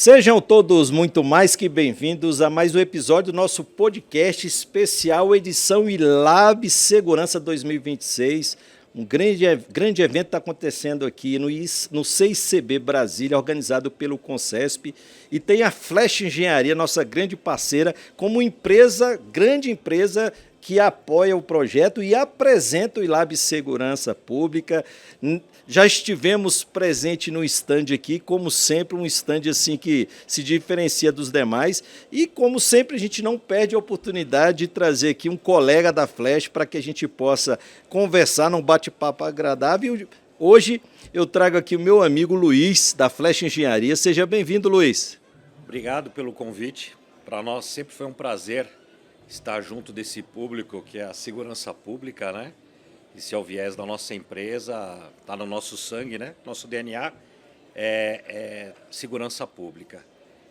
Sejam todos muito mais que bem-vindos a mais um episódio do nosso podcast especial, edição ILAB Segurança 2026. Um grande evento está acontecendo aqui no CICB Brasília, organizado pelo Concesp, e tem a Flash Engenharia, nossa grande parceira, como grande empresa que apoia o projeto e apresenta o ILAB Segurança Pública. Já estivemos presente no stand aqui, como sempre, um stand assim que se diferencia dos demais. E, como sempre, a gente não perde a oportunidade de trazer aqui um colega da Flash para que a gente possa conversar num bate-papo agradável. Hoje eu trago aqui o meu amigo Luiz, da Flash Engenharia. Seja bem-vindo, Luiz. Obrigado pelo convite. Para nós sempre foi um prazer estar junto desse público que é a segurança pública, né? Esse é o viés da nossa empresa, está no nosso sangue, né? Nosso DNA é segurança pública.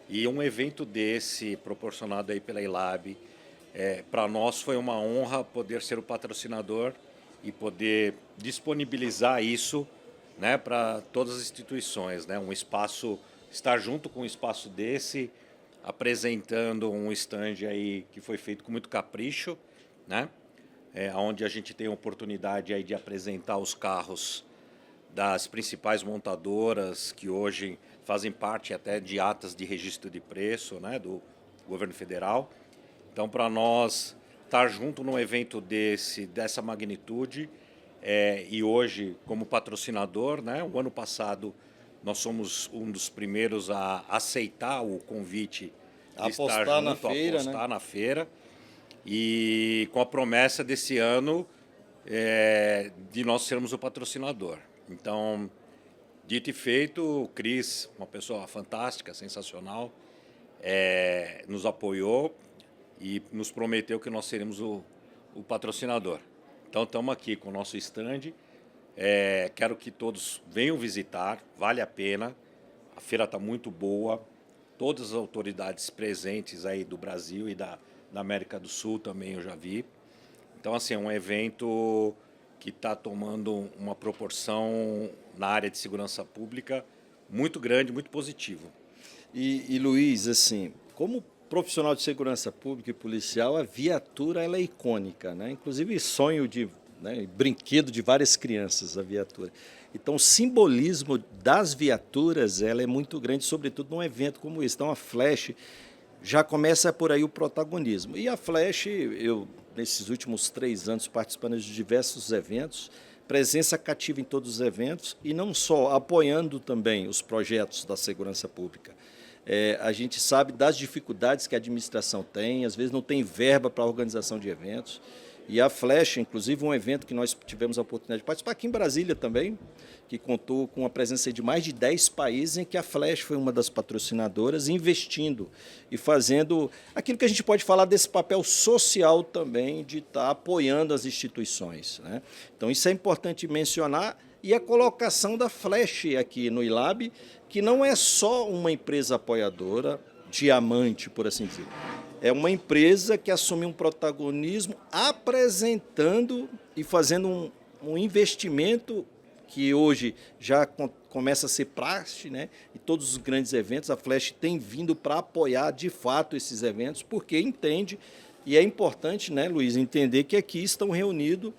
E um evento desse, proporcionado aí pela ILAB, para nós foi uma honra poder ser o patrocinador e poder disponibilizar isso, né, para todas as instituições, né? Um espaço, estar junto com um espaço desse, apresentando um stand aí que foi feito com muito capricho, né? Onde a gente tem a oportunidade aí de apresentar os carros das principais montadoras que hoje fazem parte até de atas de registro de preço, né, do governo federal. Então, para nós estar junto num evento dessa magnitude, e hoje como patrocinador, né, o ano passado nós somos um dos primeiros a aceitar o convite de estar junto, apostar na feira. E com a promessa desse ano de nós sermos o patrocinador. Então, dito e feito, o Cris, uma pessoa fantástica, sensacional, nos apoiou e nos prometeu que nós seremos o patrocinador. Então, estamos aqui com o nosso stand. Quero que todos venham visitar, vale a pena. A feira está muito boa. Todas as autoridades presentes aí do Brasil e da América do Sul também eu já vi. Então, assim, é um evento que está tomando uma proporção na área de segurança pública muito grande, muito positivo. E Luiz, assim, como profissional de segurança pública e policial, a viatura ela é icônica, né? Inclusive sonho brinquedo de várias crianças, a viatura. Então, o simbolismo das viaturas ela é muito grande, sobretudo num evento como esse. Então, a Flash já começa por aí o protagonismo. E a Flash, eu, nesses últimos 3 anos, participando de diversos eventos, presença cativa em todos os eventos e não só, apoiando também os projetos da segurança pública. A gente sabe das dificuldades que a administração tem, às vezes não tem verba para a organização de eventos. E a Flash, inclusive um evento que nós tivemos a oportunidade de participar aqui em Brasília também, que contou com a presença de mais de 10 países, em que a Flash foi uma das patrocinadoras, investindo e fazendo aquilo que a gente pode falar desse papel social também, de estar apoiando as instituições, né? Então, isso é importante mencionar. E a colocação da Flash aqui no ILAB, que não é só uma empresa apoiadora, diamante, por assim dizer. É uma empresa que assume um protagonismo apresentando e fazendo um investimento que hoje já começa a ser praxe, né? E todos os grandes eventos, a Flash tem vindo para apoiar de fato esses eventos, porque entende, e é importante, né, Luiz, entender que aqui estão reunidos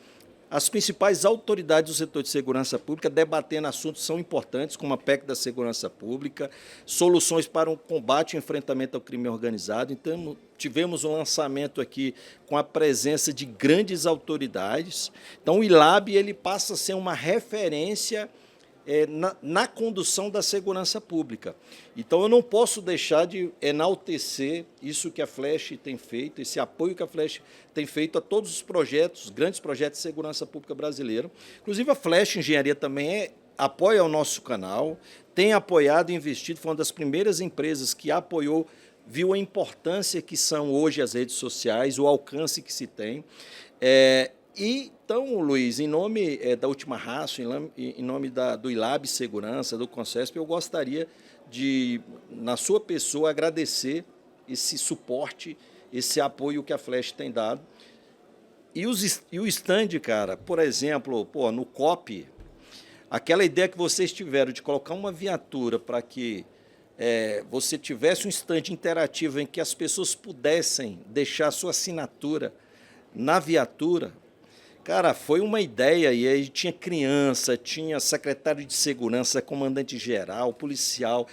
as principais autoridades do setor de segurança pública debatendo assuntos que são importantes, como a PEC da segurança pública, soluções para um combate e enfrentamento ao crime organizado. Então, tivemos um lançamento aqui com a presença de grandes autoridades. Então, o ILAB ele passa a ser uma referência na condução da segurança pública. Então, eu não posso deixar de enaltecer isso que a Flash tem feito, esse apoio que a Flash tem feito a todos os projetos, grandes projetos de segurança pública brasileira. Inclusive, a Flash Engenharia também apoia o nosso canal, tem apoiado e investido, foi uma das primeiras empresas que apoiou, viu a importância que são hoje as redes sociais, o alcance que se tem. Então, Luiz, em nome da Última Raça, em nome do ILAB Segurança, do Concesp, eu gostaria de, na sua pessoa, agradecer esse suporte, esse apoio que a Flash tem dado. E o stand, cara, por exemplo, no COP, aquela ideia que vocês tiveram de colocar uma viatura para que você tivesse um stand interativo em que as pessoas pudessem deixar sua assinatura na viatura, cara, foi uma ideia, e aí tinha criança, tinha secretário de segurança, comandante-geral, policial,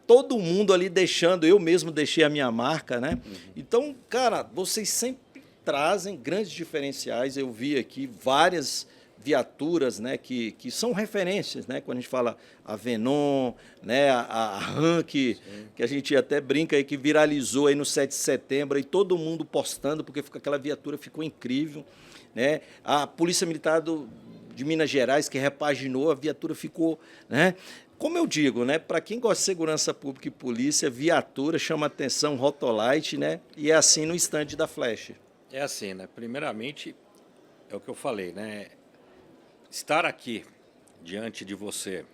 todo mundo ali deixando, eu mesmo deixei a minha marca, né? Então, cara, vocês sempre trazem grandes diferenciais, eu vi aqui várias viaturas, né, que são referências, né, quando a gente fala a Venom, né, a RAM, que a gente até brinca aí, que viralizou aí no 7 de setembro, e todo mundo postando, porque aquela viatura ficou incrível, né, a Polícia Militar de Minas Gerais, que repaginou, a viatura ficou, né, como eu digo, né, para quem gosta de segurança pública e polícia, viatura chama atenção, Rotolite, né, e é assim no estande da Flash. É assim, né? Primeiramente, é o que eu falei, né? Estar aqui diante de você,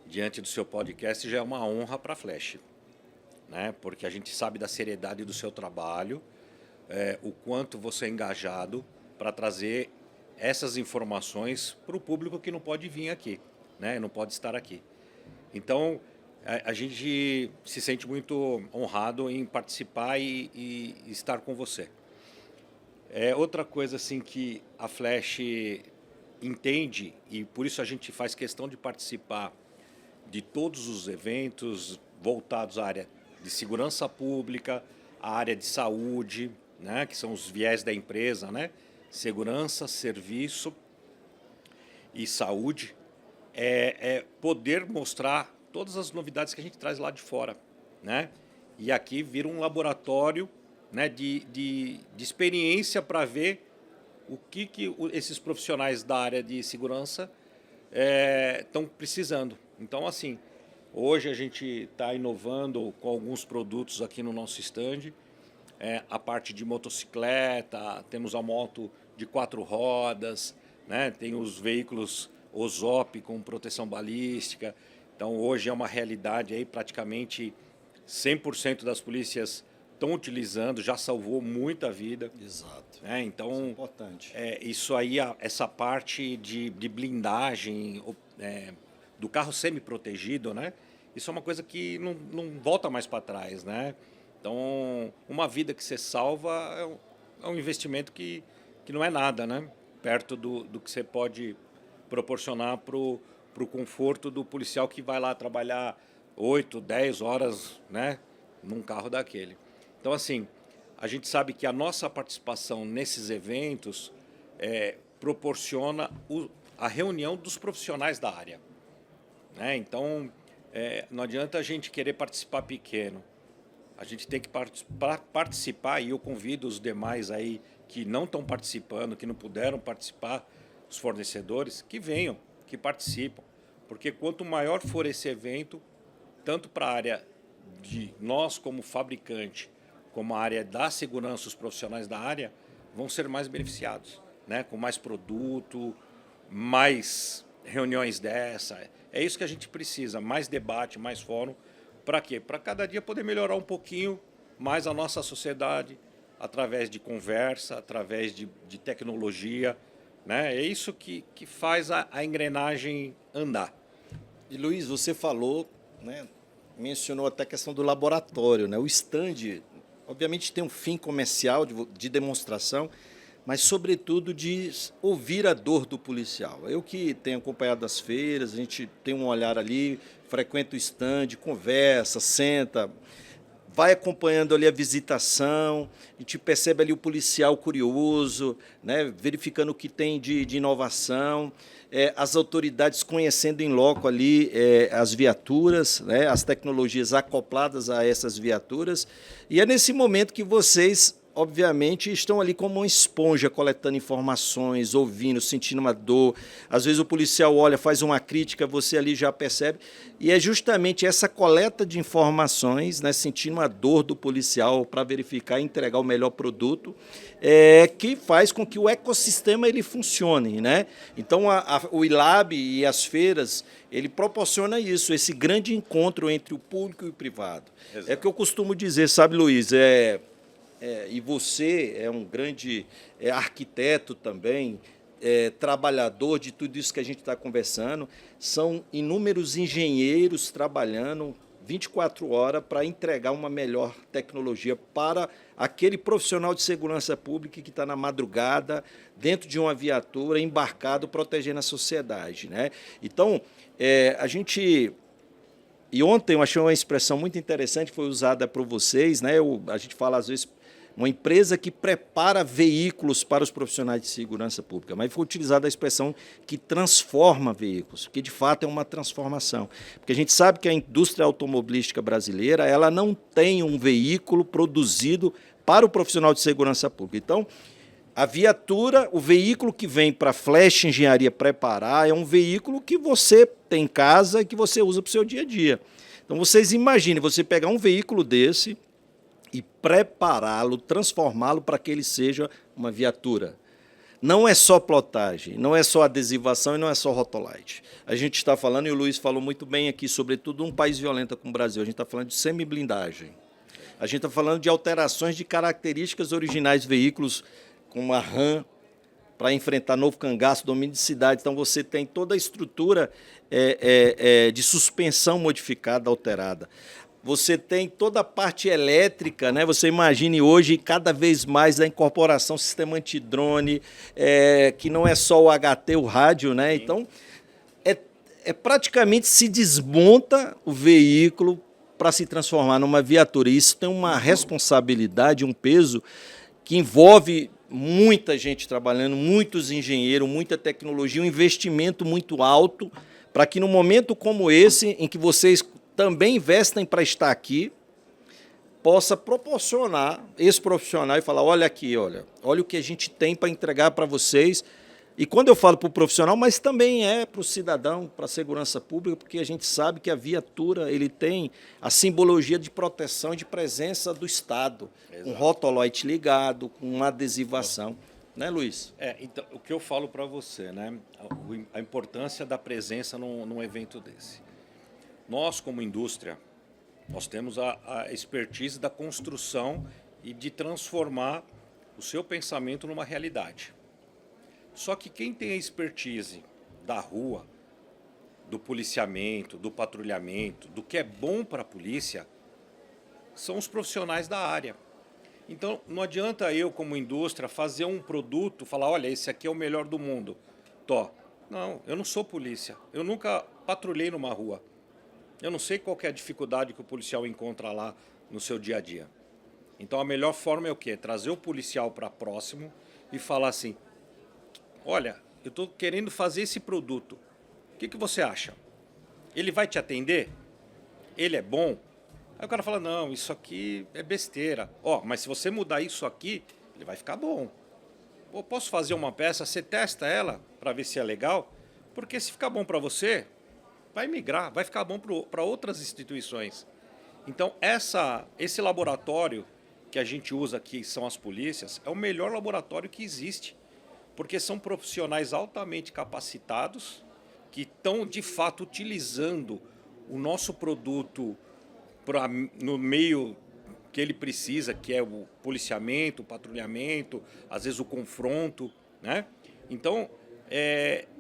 diante do seu podcast, já é uma honra para a Flash, né? Porque a gente sabe da seriedade do seu trabalho, o quanto você é engajado para trazer essas informações para o público que não pode vir aqui, né? Não pode estar aqui. Então, a gente se sente muito honrado em participar e estar com você. Outra coisa assim que a Flash entende, e por isso a gente faz questão de participar de todos os eventos voltados à área de segurança pública, à área de saúde, né, que são os viés da empresa, né, segurança, serviço e saúde, poder mostrar todas as novidades que a gente traz lá de fora, né, e aqui vira um laboratório, né, de experiência para ver o que esses profissionais da área de segurança estão precisando. Então, assim, hoje a gente está inovando com alguns produtos aqui no nosso stand, a parte de motocicleta, temos a moto de 4 rodas, né, tem os veículos OZOP com proteção balística. Então, hoje é uma realidade aí, praticamente 100% das polícias estão utilizando, já salvou muita vida. Exato. Então, isso é importante. Isso aí, essa parte de blindagem do carro semi-protegido, né? Isso é uma coisa que não volta mais para trás, né? Então, uma vida que você salva é um investimento que não é nada, né? Perto do que você pode proporcionar para o conforto do policial que vai lá trabalhar 8, 10 horas, né? Num carro daquele. Então, assim, a gente sabe que a nossa participação nesses eventos proporciona a reunião dos profissionais da área, né? Então, não adianta a gente querer participar pequeno. A gente tem que participar, e eu convido os demais aí que não estão participando, que não puderam participar, os fornecedores, que venham, que participam. Porque quanto maior for esse evento, tanto para a área de nós como fabricante, como a área da segurança, os profissionais da área, vão ser mais beneficiados, né? Com mais produto, mais reuniões dessa. É isso que a gente precisa, mais debate, mais fórum. Para quê? Para cada dia poder melhorar um pouquinho mais a nossa sociedade, através de conversa, através de tecnologia, né? É isso que faz a engrenagem andar. E, Luiz, você falou, né, mencionou até a questão do laboratório, né? O stand, obviamente, tem um fim comercial de demonstração, mas, sobretudo, de ouvir a dor do policial. Eu que tenho acompanhado as feiras, a gente tem um olhar ali, frequenta o stand, conversa, senta, vai acompanhando ali a visitação, a gente percebe ali o policial curioso, né, verificando o que tem de inovação, as autoridades conhecendo em loco ali as viaturas, né, as tecnologias acopladas a essas viaturas, e é nesse momento que vocês, obviamente, estão ali como uma esponja, coletando informações, ouvindo, sentindo uma dor. Às vezes o policial olha, faz uma crítica, você ali já percebe. E é justamente essa coleta de informações, né, sentindo a dor do policial para verificar e entregar o melhor produto, que faz com que o ecossistema ele funcione, né? Então, o ILAB e as feiras, ele proporciona isso, esse grande encontro entre o público e o privado. Exato. É o que eu costumo dizer, sabe, Luiz? E você é um grande arquiteto também, trabalhador de tudo isso que a gente está conversando. São inúmeros engenheiros trabalhando, 24 horas para entregar uma melhor tecnologia para aquele profissional de segurança pública que está na madrugada, dentro de uma viatura, embarcado, protegendo a sociedade, né? Então, a gente... E ontem eu achei uma expressão muito interessante que foi usada por vocês, né? A gente fala, às vezes, uma empresa que prepara veículos para os profissionais de segurança pública, mas foi utilizada a expressão que transforma veículos, que de fato é uma transformação. Porque a gente sabe que a indústria automobilística brasileira ela não tem um veículo produzido para o profissional de segurança pública. Então, a viatura, o veículo que vem para a Flash Engenharia preparar, é um veículo que você tem em casa e que você usa para o seu dia a dia. Então, vocês imaginem você pegar um veículo desse e prepará-lo, transformá-lo para que ele seja uma viatura. Não é só plotagem, não é só adesivação e não é só rotolite. A gente está falando, e o Luiz falou muito bem aqui, sobretudo um país violento como o Brasil, a gente está falando de semi-blindagem. A gente está falando de alterações de características originais de veículos, como a RAM, para enfrentar novo cangaço, domínio de cidade. Então, você tem toda a estrutura de suspensão modificada, alterada. Você tem toda a parte elétrica, né? Você imagine hoje cada vez mais a incorporação do sistema antidrone, que não é só o HT, o rádio, né? Então, praticamente se desmonta o veículo para se transformar numa viatura. E isso tem uma responsabilidade, um peso que envolve muita gente trabalhando, muitos engenheiros, muita tecnologia, um investimento muito alto para que, num momento como esse, em que vocês também investem para estar aqui, possa proporcionar esse profissional e falar, olha aqui, olha o que a gente tem para entregar para vocês. E quando eu falo para o profissional, mas também para o cidadão, para a segurança pública, porque a gente sabe que a viatura ele tem a simbologia de proteção e de presença do Estado, com rotoloite ligado, com uma adesivação. Né, Luiz? Então, o que eu falo para você, né? A importância da presença num evento desse. Nós, como indústria, nós temos a expertise da construção e de transformar o seu pensamento numa realidade. Só que quem tem a expertise da rua, do policiamento, do patrulhamento, do que é bom para a polícia, são os profissionais da área. Então, não adianta eu, como indústria, fazer um produto, falar, olha, esse aqui é o melhor do mundo. Não, eu não sou polícia, eu nunca patrulhei numa rua. Eu não sei qual que é a dificuldade que o policial encontra lá no seu dia a dia. Então, a melhor forma é o quê? Trazer o policial para próximo e falar assim, olha, eu estou querendo fazer esse produto. O que você acha? Ele vai te atender? Ele é bom? Aí o cara fala, não, isso aqui é besteira. Mas se você mudar isso aqui, ele vai ficar bom. Posso fazer uma peça, você testa ela para ver se é legal? Porque se ficar bom para você, vai migrar, vai ficar bom para outras instituições. Então, esse laboratório que a gente usa aqui, são as polícias, é o melhor laboratório que existe. Porque são profissionais altamente capacitados que estão, de fato, utilizando o nosso produto no meio que ele precisa, que é o policiamento, o patrulhamento, às vezes o confronto, né? Então,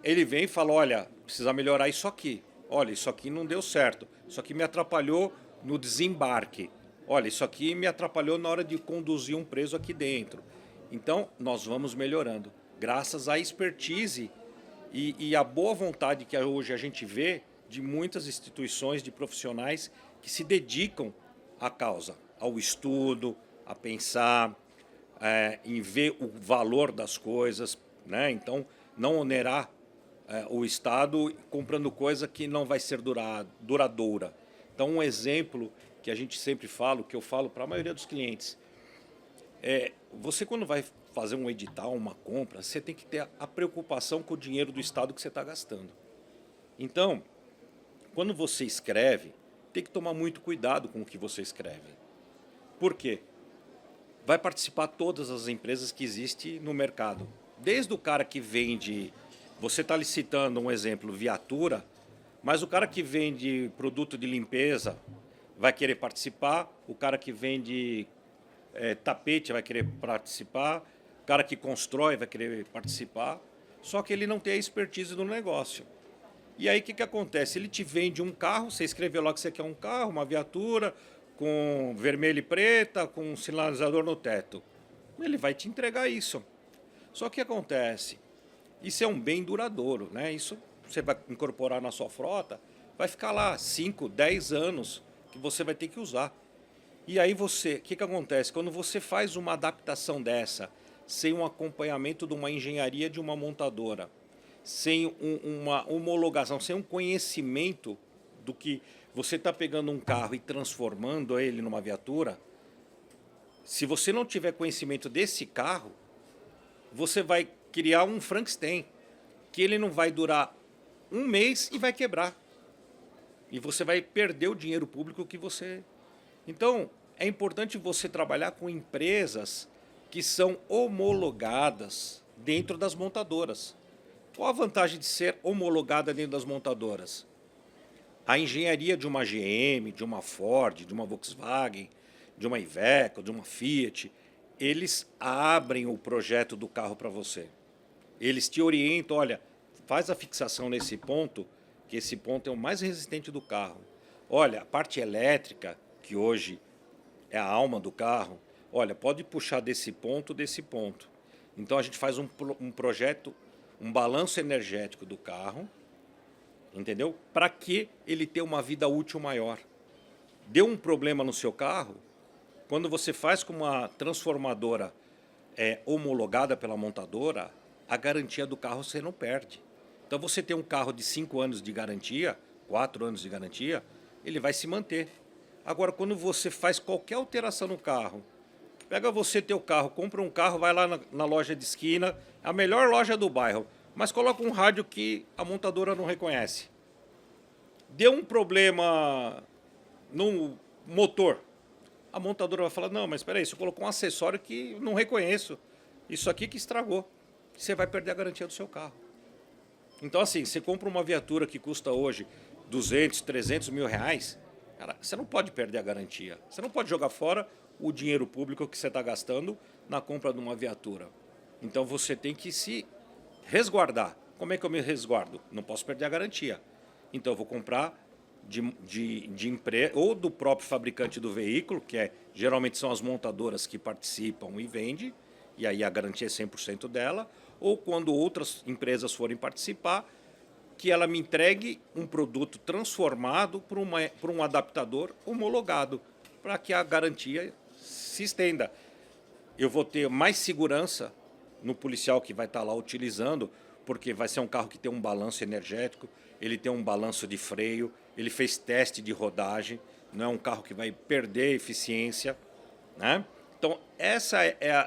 ele vem e fala, olha, precisa melhorar isso aqui. Olha, isso aqui não deu certo. Isso aqui me atrapalhou no desembarque. Olha, isso aqui me atrapalhou na hora de conduzir um preso aqui dentro. Então, nós vamos melhorando. Graças à expertise e à boa vontade que hoje a gente vê de muitas instituições, de profissionais que se dedicam à causa, ao estudo, a pensar, em ver o valor das coisas, né? Então, não onerar o Estado comprando coisa que não vai ser duradoura. Então, um exemplo que a gente sempre fala, que eu falo para a maioria dos clientes, você quando vai fazer um edital, uma compra, você tem que ter a preocupação com o dinheiro do Estado que você está gastando. Então, quando você escreve, tem que tomar muito cuidado com o que você escreve. Por quê? Vai participar todas as empresas que existem no mercado. Desde o cara que vende, você está licitando, um exemplo, viatura, mas o cara que vende produto de limpeza vai querer participar, o cara que vende tapete vai querer participar, o cara que constrói vai querer participar, só que ele não tem a expertise do negócio. E aí o que acontece? Ele te vende um carro, você escreveu lá que você quer um carro, uma viatura, com vermelho e preta, com um sinalizador no teto. Ele vai te entregar isso. Só que acontece? Isso é um bem duradouro, né? Isso você vai incorporar na sua frota, vai ficar lá 5, 10 anos que você vai ter que usar. E aí o que acontece? Quando você faz uma adaptação dessa, sem um acompanhamento de uma engenharia de uma montadora, sem uma homologação, sem um conhecimento do que você está pegando um carro e transformando ele numa viatura, se você não tiver conhecimento desse carro, você vai criar um Frankenstein, que ele não vai durar um mês e vai quebrar. E você vai perder o dinheiro público que você... Então, é importante você trabalhar com empresas que são homologadas dentro das montadoras. Qual a vantagem de ser homologada dentro das montadoras? A engenharia de uma GM, de uma Ford, de uma Volkswagen, de uma Iveco, de uma Fiat, eles abrem o projeto do carro para você. Eles te orientam, olha, faz a fixação nesse ponto, que esse ponto é o mais resistente do carro. Olha, a parte elétrica, que hoje é a alma do carro, olha, pode puxar desse ponto, desse ponto. Então a gente faz um projeto, um balanço energético do carro, entendeu? Para que ele tenha uma vida útil maior. Deu um problema no seu carro, quando você faz com uma transformadora homologada pela montadora, a garantia do carro você não perde. Então você tem um carro de 5 anos de garantia, 4 anos de garantia, ele vai se manter. Agora, quando você faz qualquer alteração no carro, pega você, teu carro, compra um carro, vai lá na loja de esquina, a melhor loja do bairro, mas coloca um rádio que a montadora não reconhece. Deu um problema no motor, a montadora vai falar, não, mas espera aí, você colocou um acessório que não reconheço, isso aqui que estragou. Você vai perder a garantia do seu carro. Então, assim, você compra uma viatura que custa hoje 200, 300 mil reais, cara, você não pode perder a garantia. Você não pode jogar fora o dinheiro público que você está gastando na compra de uma viatura. Então, você tem que se resguardar. Como é que eu me resguardo? Não posso perder a garantia. Então, eu vou comprar de empresa ou do próprio fabricante do veículo, que geralmente são as montadoras que participam e vendem, e aí a garantia é 100% dela, ou quando outras empresas forem participar, que ela me entregue um produto transformado por um adaptador homologado, para que a garantia se estenda. Eu vou ter mais segurança no policial que vai estar lá utilizando, porque vai ser um carro que tem um balanço energético, ele tem um balanço de freio, ele fez teste de rodagem, não é um carro que vai perder eficiência, né? Então,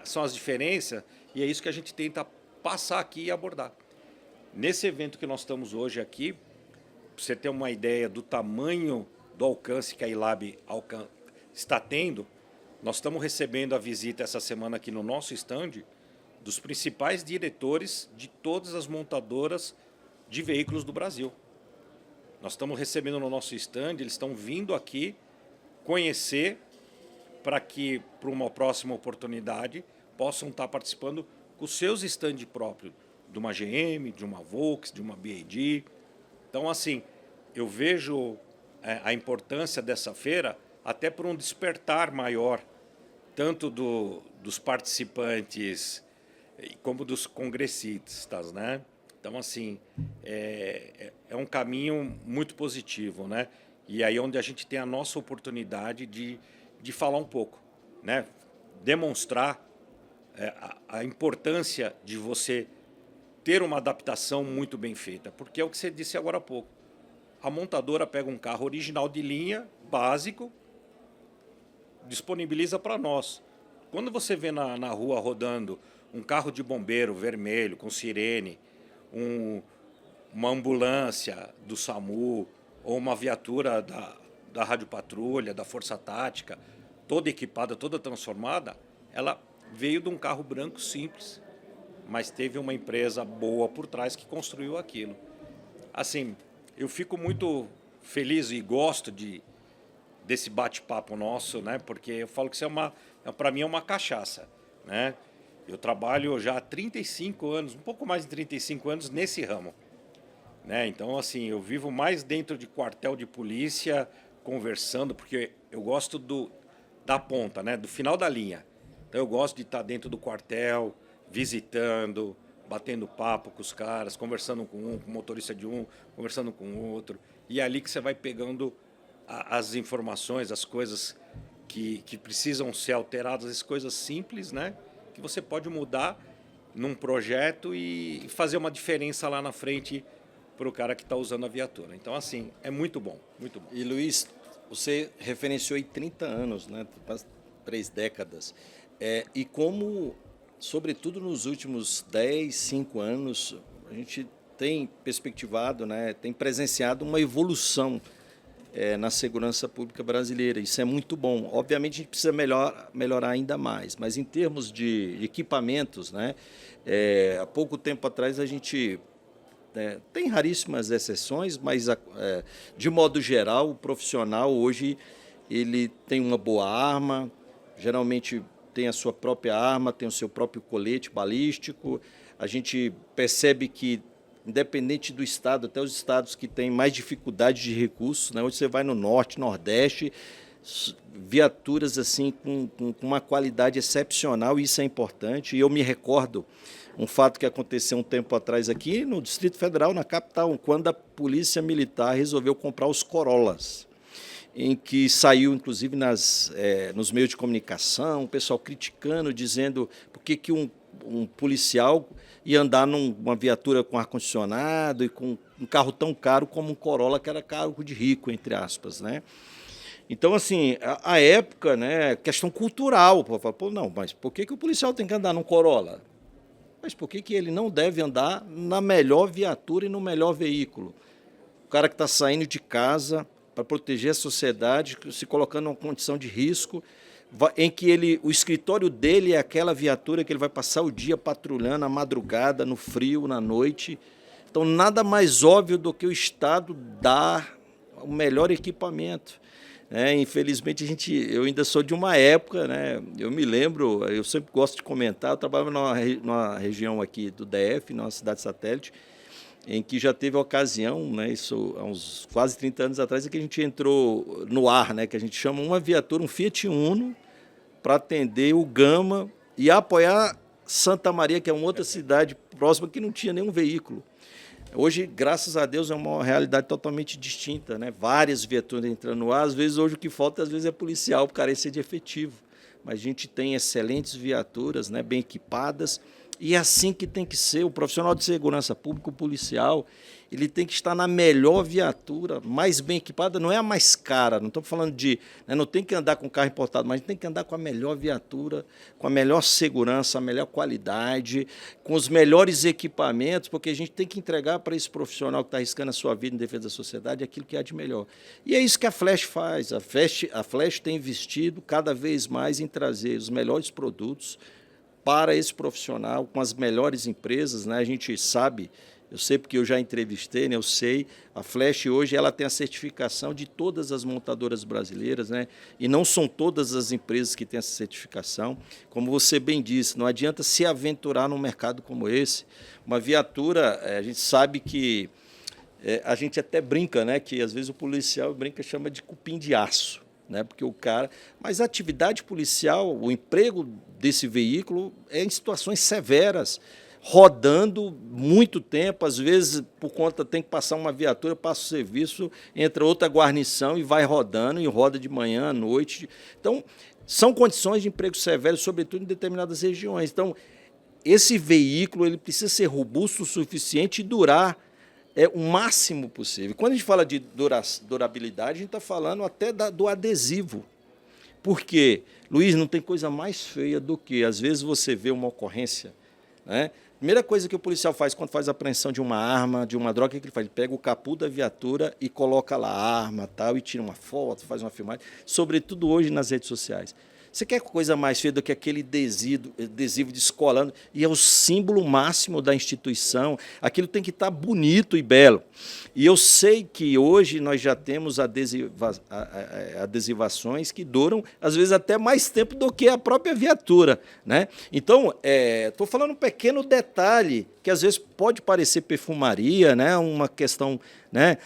são as diferenças e é isso que a gente tenta passar aqui e abordar. Nesse evento que nós estamos hoje aqui, para você ter uma ideia do tamanho do alcance que a ILAB está tendo, nós estamos recebendo a visita essa semana aqui no nosso stand dos principais diretores de todas as montadoras de veículos do Brasil. Nós estamos recebendo no nosso stand, eles estão vindo aqui conhecer para que, para uma próxima oportunidade, possam estar participando com os seus stands próprios, de uma GM, de uma Volks, de uma BYD. Então, assim, eu vejo a importância dessa feira até por um despertar maior, tanto dos participantes como dos congressistas, né? Então, assim, é um caminho muito positivo, né? E aí é onde a gente tem a nossa oportunidade de falar um pouco, né? Demonstrar a importância de você ter uma adaptação muito bem feita, porque é o que você disse agora há pouco. A montadora pega um carro original de linha, básico, disponibiliza para nós. Quando você vê na rua rodando um carro de bombeiro vermelho, com sirene, uma ambulância do SAMU, ou uma viatura da Rádio Patrulha, da Força Tática, toda equipada, toda transformada, ela veio de um carro branco simples, mas teve uma empresa boa por trás que construiu aquilo. Assim, eu fico muito feliz e gosto desse bate-papo nosso, né? Porque eu falo que isso para mim é uma cachaça, né? Eu trabalho já há 35 anos, um pouco mais de 35 anos nesse ramo. né? Então, assim, eu vivo mais dentro de quartel de polícia, conversando, porque eu gosto da ponta, né? Do final da linha. Então, eu gosto de estar dentro do quartel, visitando, batendo papo com os caras, conversando com um, com o motorista de um, conversando com o outro. E é ali que você vai pegando as informações, as coisas que precisam ser alteradas, as coisas simples, né? Que você pode mudar num projeto e fazer uma diferença lá na frente para o cara que está usando a viatura. Então, assim, é muito bom, muito bom. E, Luiz, você referenciou aí 30 anos, né? 3 décadas. E como, sobretudo nos últimos 10, 5 anos, a gente tem perspectivado, né? Tem presenciado uma evolução na segurança pública brasileira. Isso é muito bom. Obviamente, a gente precisa melhorar ainda mais, mas em termos de equipamentos, né? Há pouco tempo atrás, a gente tem raríssimas exceções, mas, de modo geral, o profissional hoje ele tem uma boa arma, geralmente tem a sua própria arma, tem o seu próprio colete balístico. A gente percebe que, independente do estado, até os estados que têm mais dificuldade de recursos, né, onde você vai no norte, nordeste, viaturas assim com uma qualidade excepcional, e isso é importante. E eu me recordo um fato que aconteceu um tempo atrás aqui no Distrito Federal, na capital, quando a Polícia Militar resolveu comprar os Corollas, em que saiu, inclusive, nos meios de comunicação, o pessoal criticando, dizendo por que um policial ia andar numa viatura com ar-condicionado e com um carro tão caro como um Corolla, que era carro de rico, entre aspas, né? Então, assim, a época, né, questão cultural, pô, não, mas por que o policial tem que andar num Corolla? Mas por que ele não deve andar na melhor viatura e no melhor veículo? O cara que está saindo de casa para proteger a sociedade, se colocando numa condição de risco, em que o escritório dele é aquela viatura que ele vai passar o dia patrulhando, à madrugada, no frio, na noite. Então, nada mais óbvio do que o Estado dar o melhor equipamento. Infelizmente, eu ainda sou de uma época, né? Eu me lembro, eu sempre gosto de comentar, eu trabalhava numa região aqui do DF, numa cidade satélite, em que já teve a ocasião, né, isso há uns quase 30 anos atrás, que a gente entrou no ar, né, que a gente chama uma viatura, um Fiat Uno, para atender o Gama e apoiar Santa Maria, que é uma outra cidade próxima que não tinha nenhum veículo. Hoje, graças a Deus, é uma realidade totalmente distinta, né? Várias viaturas entrando no ar. Às vezes, hoje, o que falta, às vezes, é policial, por carência de efetivo. Mas a gente tem excelentes viaturas, né, bem equipadas, e é assim que tem que ser. O profissional de segurança pública, o policial, ele tem que estar na melhor viatura, mais bem equipada, não é a mais cara, não estou falando não tem que andar com carro importado, mas tem que andar com a melhor viatura, com a melhor segurança, a melhor qualidade, com os melhores equipamentos, porque a gente tem que entregar para esse profissional que está arriscando a sua vida em defesa da sociedade aquilo que há de melhor. E é isso que a Flash faz. A Flash tem investido cada vez mais em trazer os melhores produtos para esse profissional, com as melhores empresas, né? A gente sabe, eu sei porque eu já entrevistei, né? Eu sei, a Flash hoje ela tem a certificação de todas as montadoras brasileiras, né? E não são todas as empresas que têm essa certificação. Como você bem disse, não adianta se aventurar num mercado como esse. Uma viatura, a gente sabe que a gente até brinca, né? Que às vezes o policial chama de cupim de aço. Né? Porque mas a atividade policial, o emprego desse veículo é em situações severas, rodando muito tempo, às vezes por conta tem que passar uma viatura, passa o serviço, entra outra guarnição e vai rodando, e roda de manhã, à noite. Então, são condições de emprego severos, sobretudo em determinadas regiões. Então, esse veículo ele precisa ser robusto o suficiente e durar o máximo possível. Quando a gente fala de durabilidade, a gente está falando até do adesivo. Porque, Luiz, não tem coisa mais feia do que, às vezes, você vê uma ocorrência, né? Primeira coisa que o policial faz quando faz a apreensão de uma arma, de uma droga, o que ele faz? Ele pega o capô da viatura e coloca lá a arma, tal, e tira uma foto, faz uma filmagem, sobretudo hoje nas redes sociais. Você quer coisa mais feia do que aquele adesivo descolando? E é o símbolo máximo da instituição. Aquilo tem que estar bonito e belo. E eu sei que hoje nós já temos adesivações que duram, às vezes, até mais tempo do que a própria viatura, né? Então, estou falando um pequeno detalhe que às vezes pode parecer perfumaria, né? Uma questão, né?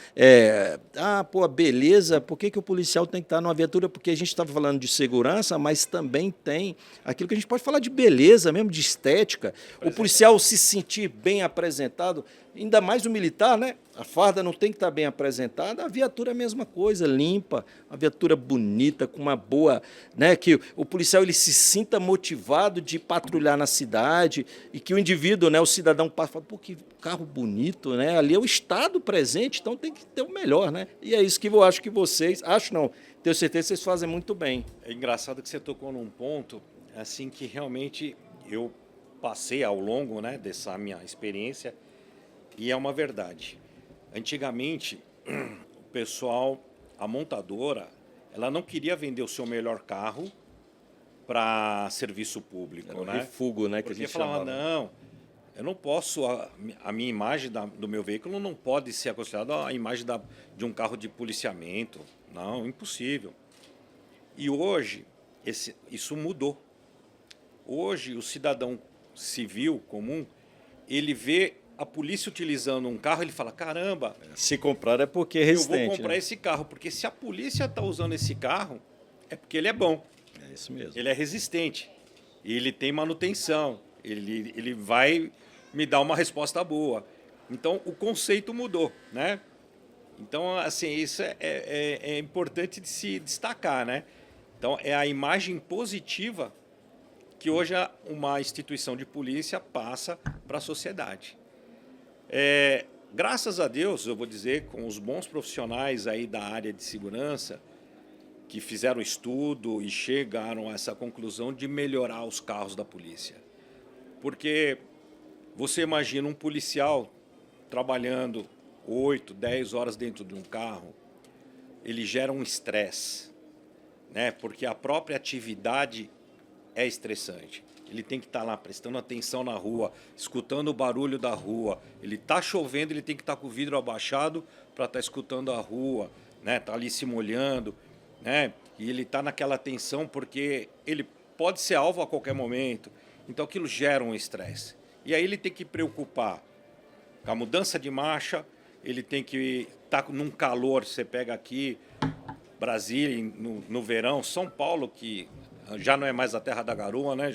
Pô, beleza, por que o policial tem que estar numa viatura? Porque a gente estava falando de segurança, mas também tem aquilo que a gente pode falar de beleza mesmo, de estética. O policial se sentir bem apresentado, ainda mais o militar, né? A farda não tem que estar bem apresentada, a viatura é a mesma coisa, limpa, uma viatura bonita, com uma boa, né? Que o policial ele se sinta motivado de patrulhar na cidade e que o indivíduo, né? O cidadão passa e fala, pô, que carro bonito, né? Ali é o Estado presente, então tem que ter o melhor, né? E é isso que eu acho que vocês, tenho certeza que vocês fazem muito bem. É engraçado que você tocou num ponto assim que realmente eu passei ao longo, né, dessa minha experiência, e é uma verdade. Antigamente, o pessoal, a montadora, ela não queria vender o seu melhor carro para serviço público, Era um né? refugo, né, que Porque a gente falava, chamava. não, eu não posso, a minha imagem do meu veículo não pode ser considerada a imagem de um carro de policiamento. Não, impossível. E hoje, isso mudou. Hoje, o cidadão civil comum, ele vê a polícia utilizando um carro, ele fala, caramba, Se comprar é porque é eu resistente. vou comprar né? esse carro, porque se a polícia está usando esse carro, é porque ele é bom, É isso mesmo. ele é resistente, ele tem manutenção, ele vai me dar uma resposta boa. Então, o conceito mudou, né? Então, assim, isso é importante de se destacar, né? Então, é a imagem positiva que hoje uma instituição de polícia passa para a sociedade. Graças a Deus, eu vou dizer, com os bons profissionais aí da área de segurança, que fizeram estudo e chegaram a essa conclusão de melhorar os carros da polícia. Porque você imagina um policial trabalhando 8, 10 horas dentro de um carro, ele gera um estresse, né? Porque a própria atividade é estressante. Ele tem que estar lá prestando atenção na rua, escutando o barulho da rua. Ele está chovendo, ele tem que estar com o vidro abaixado para estar escutando a rua, né? Tá ali se molhando, né? E ele está naquela tensão porque ele pode ser alvo a qualquer momento. Então aquilo gera um estresse. E aí ele tem que preocupar com a mudança de marcha, ele tem que estar num calor, você pega aqui Brasília no verão, São Paulo, que já não é mais a terra da garoa, né?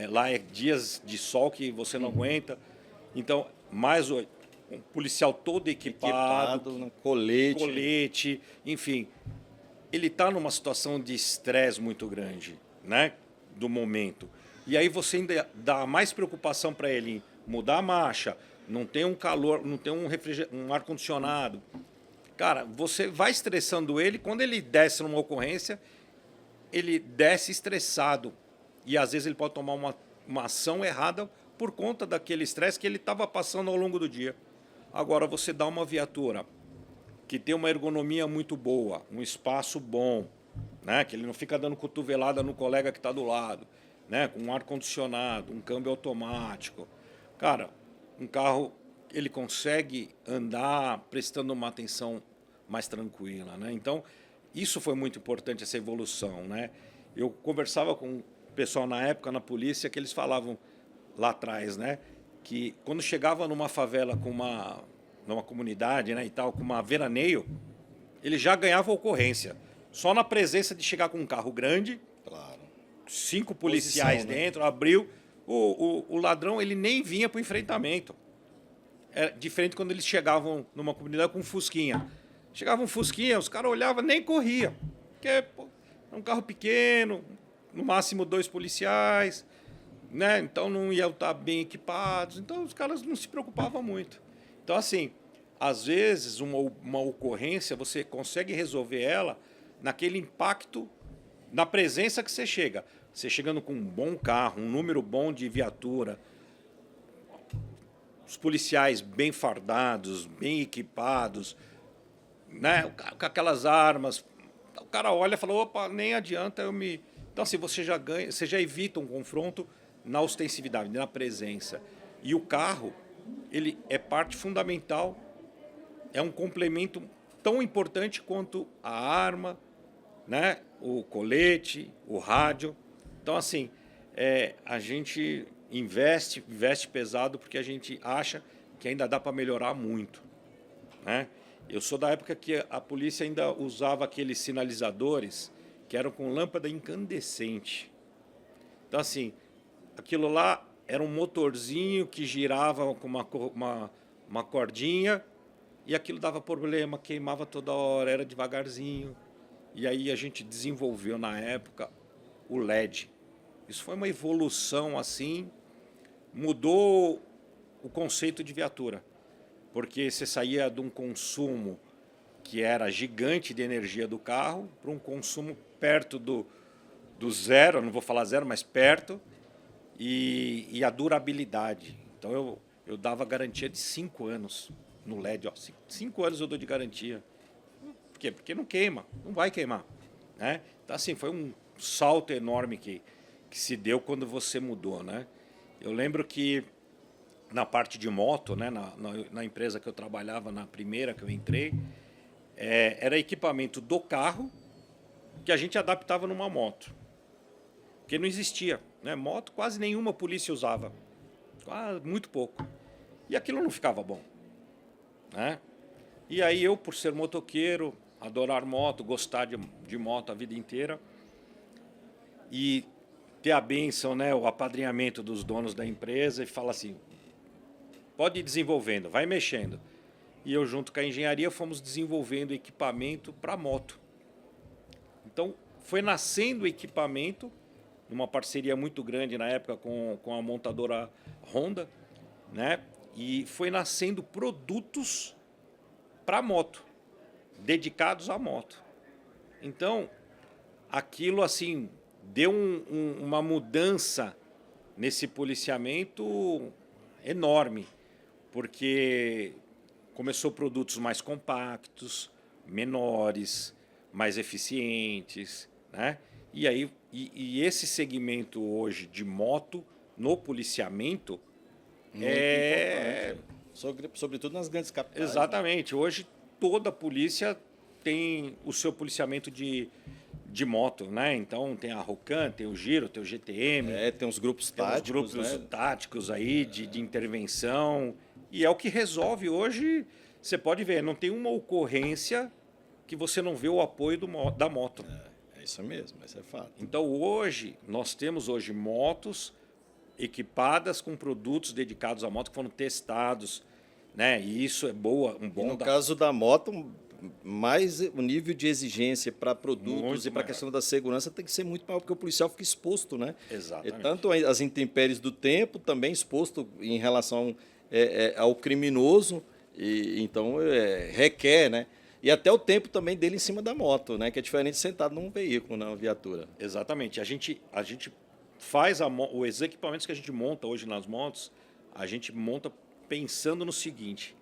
Lá é dias de sol que você não aguenta. Então, mais um policial todo equipado, né? Colete. colete, enfim. Ele está numa situação de estresse muito grande, né? Do momento. E aí você ainda dá mais preocupação para ele em mudar a marcha, não tem um calor, não tem um ar-condicionado. Cara, você vai estressando ele, quando ele desce numa ocorrência, ele desce estressado. E às vezes ele pode tomar uma ação errada por conta daquele estresse que ele estava passando ao longo do dia. Agora, você dá uma viatura que tem uma ergonomia muito boa, um espaço bom, né? Que ele não fica dando cotovelada no colega que está do lado, né? Com um ar-condicionado, um câmbio automático. Cara, um carro, ele consegue andar prestando uma atenção mais tranquila, né? Então, isso foi muito importante, essa evolução, né? Eu conversava com o pessoal na época, na polícia, que eles falavam lá atrás, né? Que quando chegava numa favela numa comunidade, né, e tal, com uma veraneio, ele já ganhava ocorrência. Só na presença de chegar com um carro grande, Claro. 5 policiais Posição, né? dentro, abriu, o ladrão ele nem vinha para o enfrentamento. É diferente quando eles chegavam numa comunidade com um fusquinha. Chegava um fusquinha, os caras olhavam, nem corria. Porque pô, é um carro pequeno, no máximo 2 policiais, né? Então não iam estar bem equipados. Então os caras não se preocupavam muito. Então, assim, às vezes uma ocorrência você consegue resolver ela naquele impacto, na presença que você chega. Você chegando com um bom carro, um número bom de viatura, os policiais bem fardados, bem equipados, né? Com aquelas armas. O cara olha e fala, opa, nem adianta eu me... Então, assim, você já ganha, você já evita um confronto na ostensividade, na presença. E o carro, ele é parte fundamental, é um complemento tão importante quanto a arma, né? O colete, o rádio. Então, assim, a gente investe pesado porque a gente acha que ainda dá para melhorar muito, né? Eu sou da época que a polícia ainda usava aqueles sinalizadores que eram com lâmpada incandescente. Então, assim, aquilo lá era um motorzinho que girava com uma cordinha e aquilo dava problema, queimava toda hora, era devagarzinho. E aí a gente desenvolveu na época o LED. Isso foi uma evolução assim, mudou o conceito de viatura, porque você saía de um consumo que era gigante de energia do carro para um consumo perto do zero, não vou falar zero, mas perto, e a durabilidade. Então eu dava garantia de 5 anos no LED. Ó, 5 anos eu dou de garantia. Por quê? Porque não queima, não vai queimar, né? Então, assim, foi um salto enorme que se deu quando você mudou, né? Eu lembro que na parte de moto, né, na empresa que eu trabalhava, na primeira que eu entrei, era equipamento do carro que a gente adaptava numa moto. Porque não existia, né? Moto quase nenhuma polícia usava, muito pouco. E aquilo não ficava bom, né? E aí eu, por ser motoqueiro, adorar moto, gostar de moto a vida inteira e ter a bênção, né, o apadrinhamento dos donos da empresa e fala assim, pode ir desenvolvendo, vai mexendo. E eu, junto com a engenharia, fomos desenvolvendo equipamento para moto. Então, foi nascendo equipamento, numa parceria muito grande na época com a montadora Honda, né? E foi nascendo produtos para moto, dedicados à moto. Então, aquilo assim deu uma mudança nesse policiamento enorme, porque começou produtos mais compactos, menores, mais eficientes, né? E aí e esse segmento hoje de moto no policiamento Muito importante, sobretudo nas grandes capitais. Exatamente. Hoje toda polícia tem o seu policiamento de moto, né? Então tem a Rocan, tem o Giro, tem o GTM. Tem os grupos tem táticos, os grupos né? táticos aí de intervenção. E é o que resolve hoje. Você pode ver, não tem uma ocorrência que você não vê o apoio da moto. É isso mesmo, isso é fato. Então hoje, nós temos hoje motos equipadas com produtos dedicados à moto que foram testados, né? E isso é No caso da moto, mais o nível de exigência para produtos Muito e para a maior. questão da segurança tem que ser muito maior, porque o policial fica exposto, né? Exatamente. Tanto as intempéries do tempo, também exposto em relação ao criminoso, e então requer, né? E até o tempo também dele em cima da moto, né? Que é diferente de sentado num veículo, numa viatura. Exatamente. A gente faz os equipamentos que a gente monta hoje nas motos, a gente monta pensando no seguinte: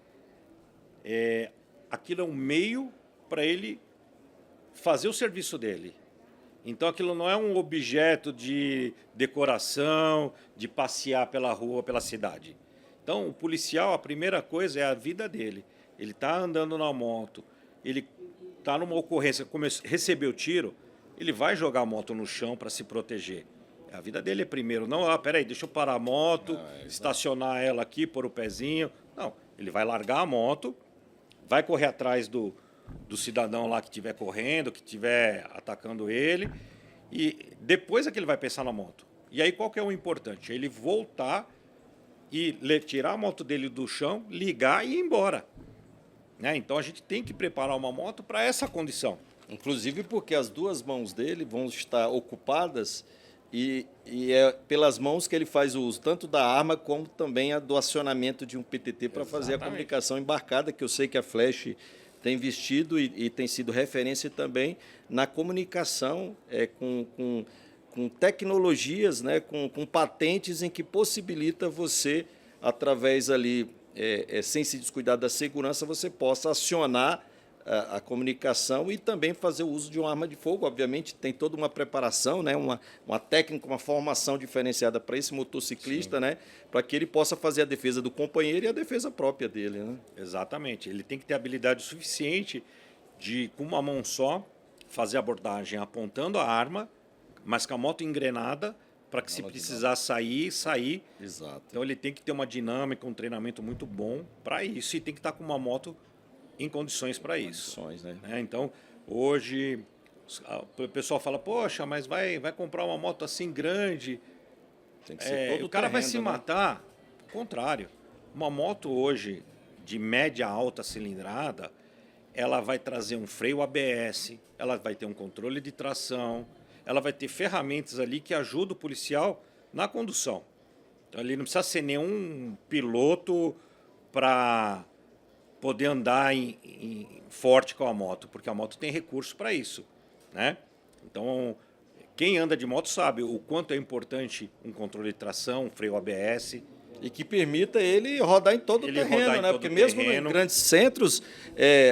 aquilo é um meio para ele fazer o serviço dele. Então aquilo não é um objeto de decoração, de passear pela rua, pela cidade. Então o policial, a primeira coisa é a vida dele. Ele está andando na moto, ele está numa ocorrência, recebeu tiro, ele vai jogar a moto no chão para se proteger. A vida dele é primeiro. Não, peraí, deixa eu parar a moto, estacionar ela aqui, pôr o pezinho. Não, ele vai largar a moto, vai correr atrás do cidadão lá que estiver correndo, que estiver atacando ele, e depois é que ele vai pensar na moto. E aí qual que é o importante? Ele voltar e tirar a moto dele do chão, ligar e ir embora. Né? Então a gente tem que preparar uma moto para essa condição. Inclusive porque as duas mãos dele vão estar ocupadas e é pelas mãos que ele faz o uso tanto da arma como também do acionamento de um PTT para fazer a comunicação embarcada, que eu sei que a Flash tem investido e tem sido referência também na comunicação com tecnologias, né, com patentes em que possibilita você, através ali, sem se descuidar da segurança, você possa acionar a comunicação e também fazer o uso de uma arma de fogo. Obviamente, tem toda uma preparação, né? Uma técnica, uma formação diferenciada para esse motociclista, né? Para que ele possa fazer a defesa do companheiro e a defesa própria dele. Né? Exatamente. Ele tem que ter habilidade suficiente de, com uma mão só, fazer a abordagem apontando a arma, mas com a moto engrenada, para que se precisar sair. Exato. Então ele tem que ter uma dinâmica, um treinamento muito bom para isso e tem que estar com uma moto em condições para isso. Né? Então, hoje, o pessoal fala, poxa, mas vai comprar uma moto assim grande, tem que ser todo o cara vai se né? matar. Ao contrário, uma moto hoje de média alta cilindrada, ela vai trazer um freio ABS, ela vai ter um controle de tração, ela vai ter ferramentas ali que ajudam o policial na condução. Então, ele não precisa ser nenhum piloto para poder andar forte com a moto, porque a moto tem recurso para isso, né? Então, quem anda de moto sabe o quanto é importante um controle de tração, um freio ABS. E que permita ele rodar em todo o terreno, né? Porque mesmo em grandes centros,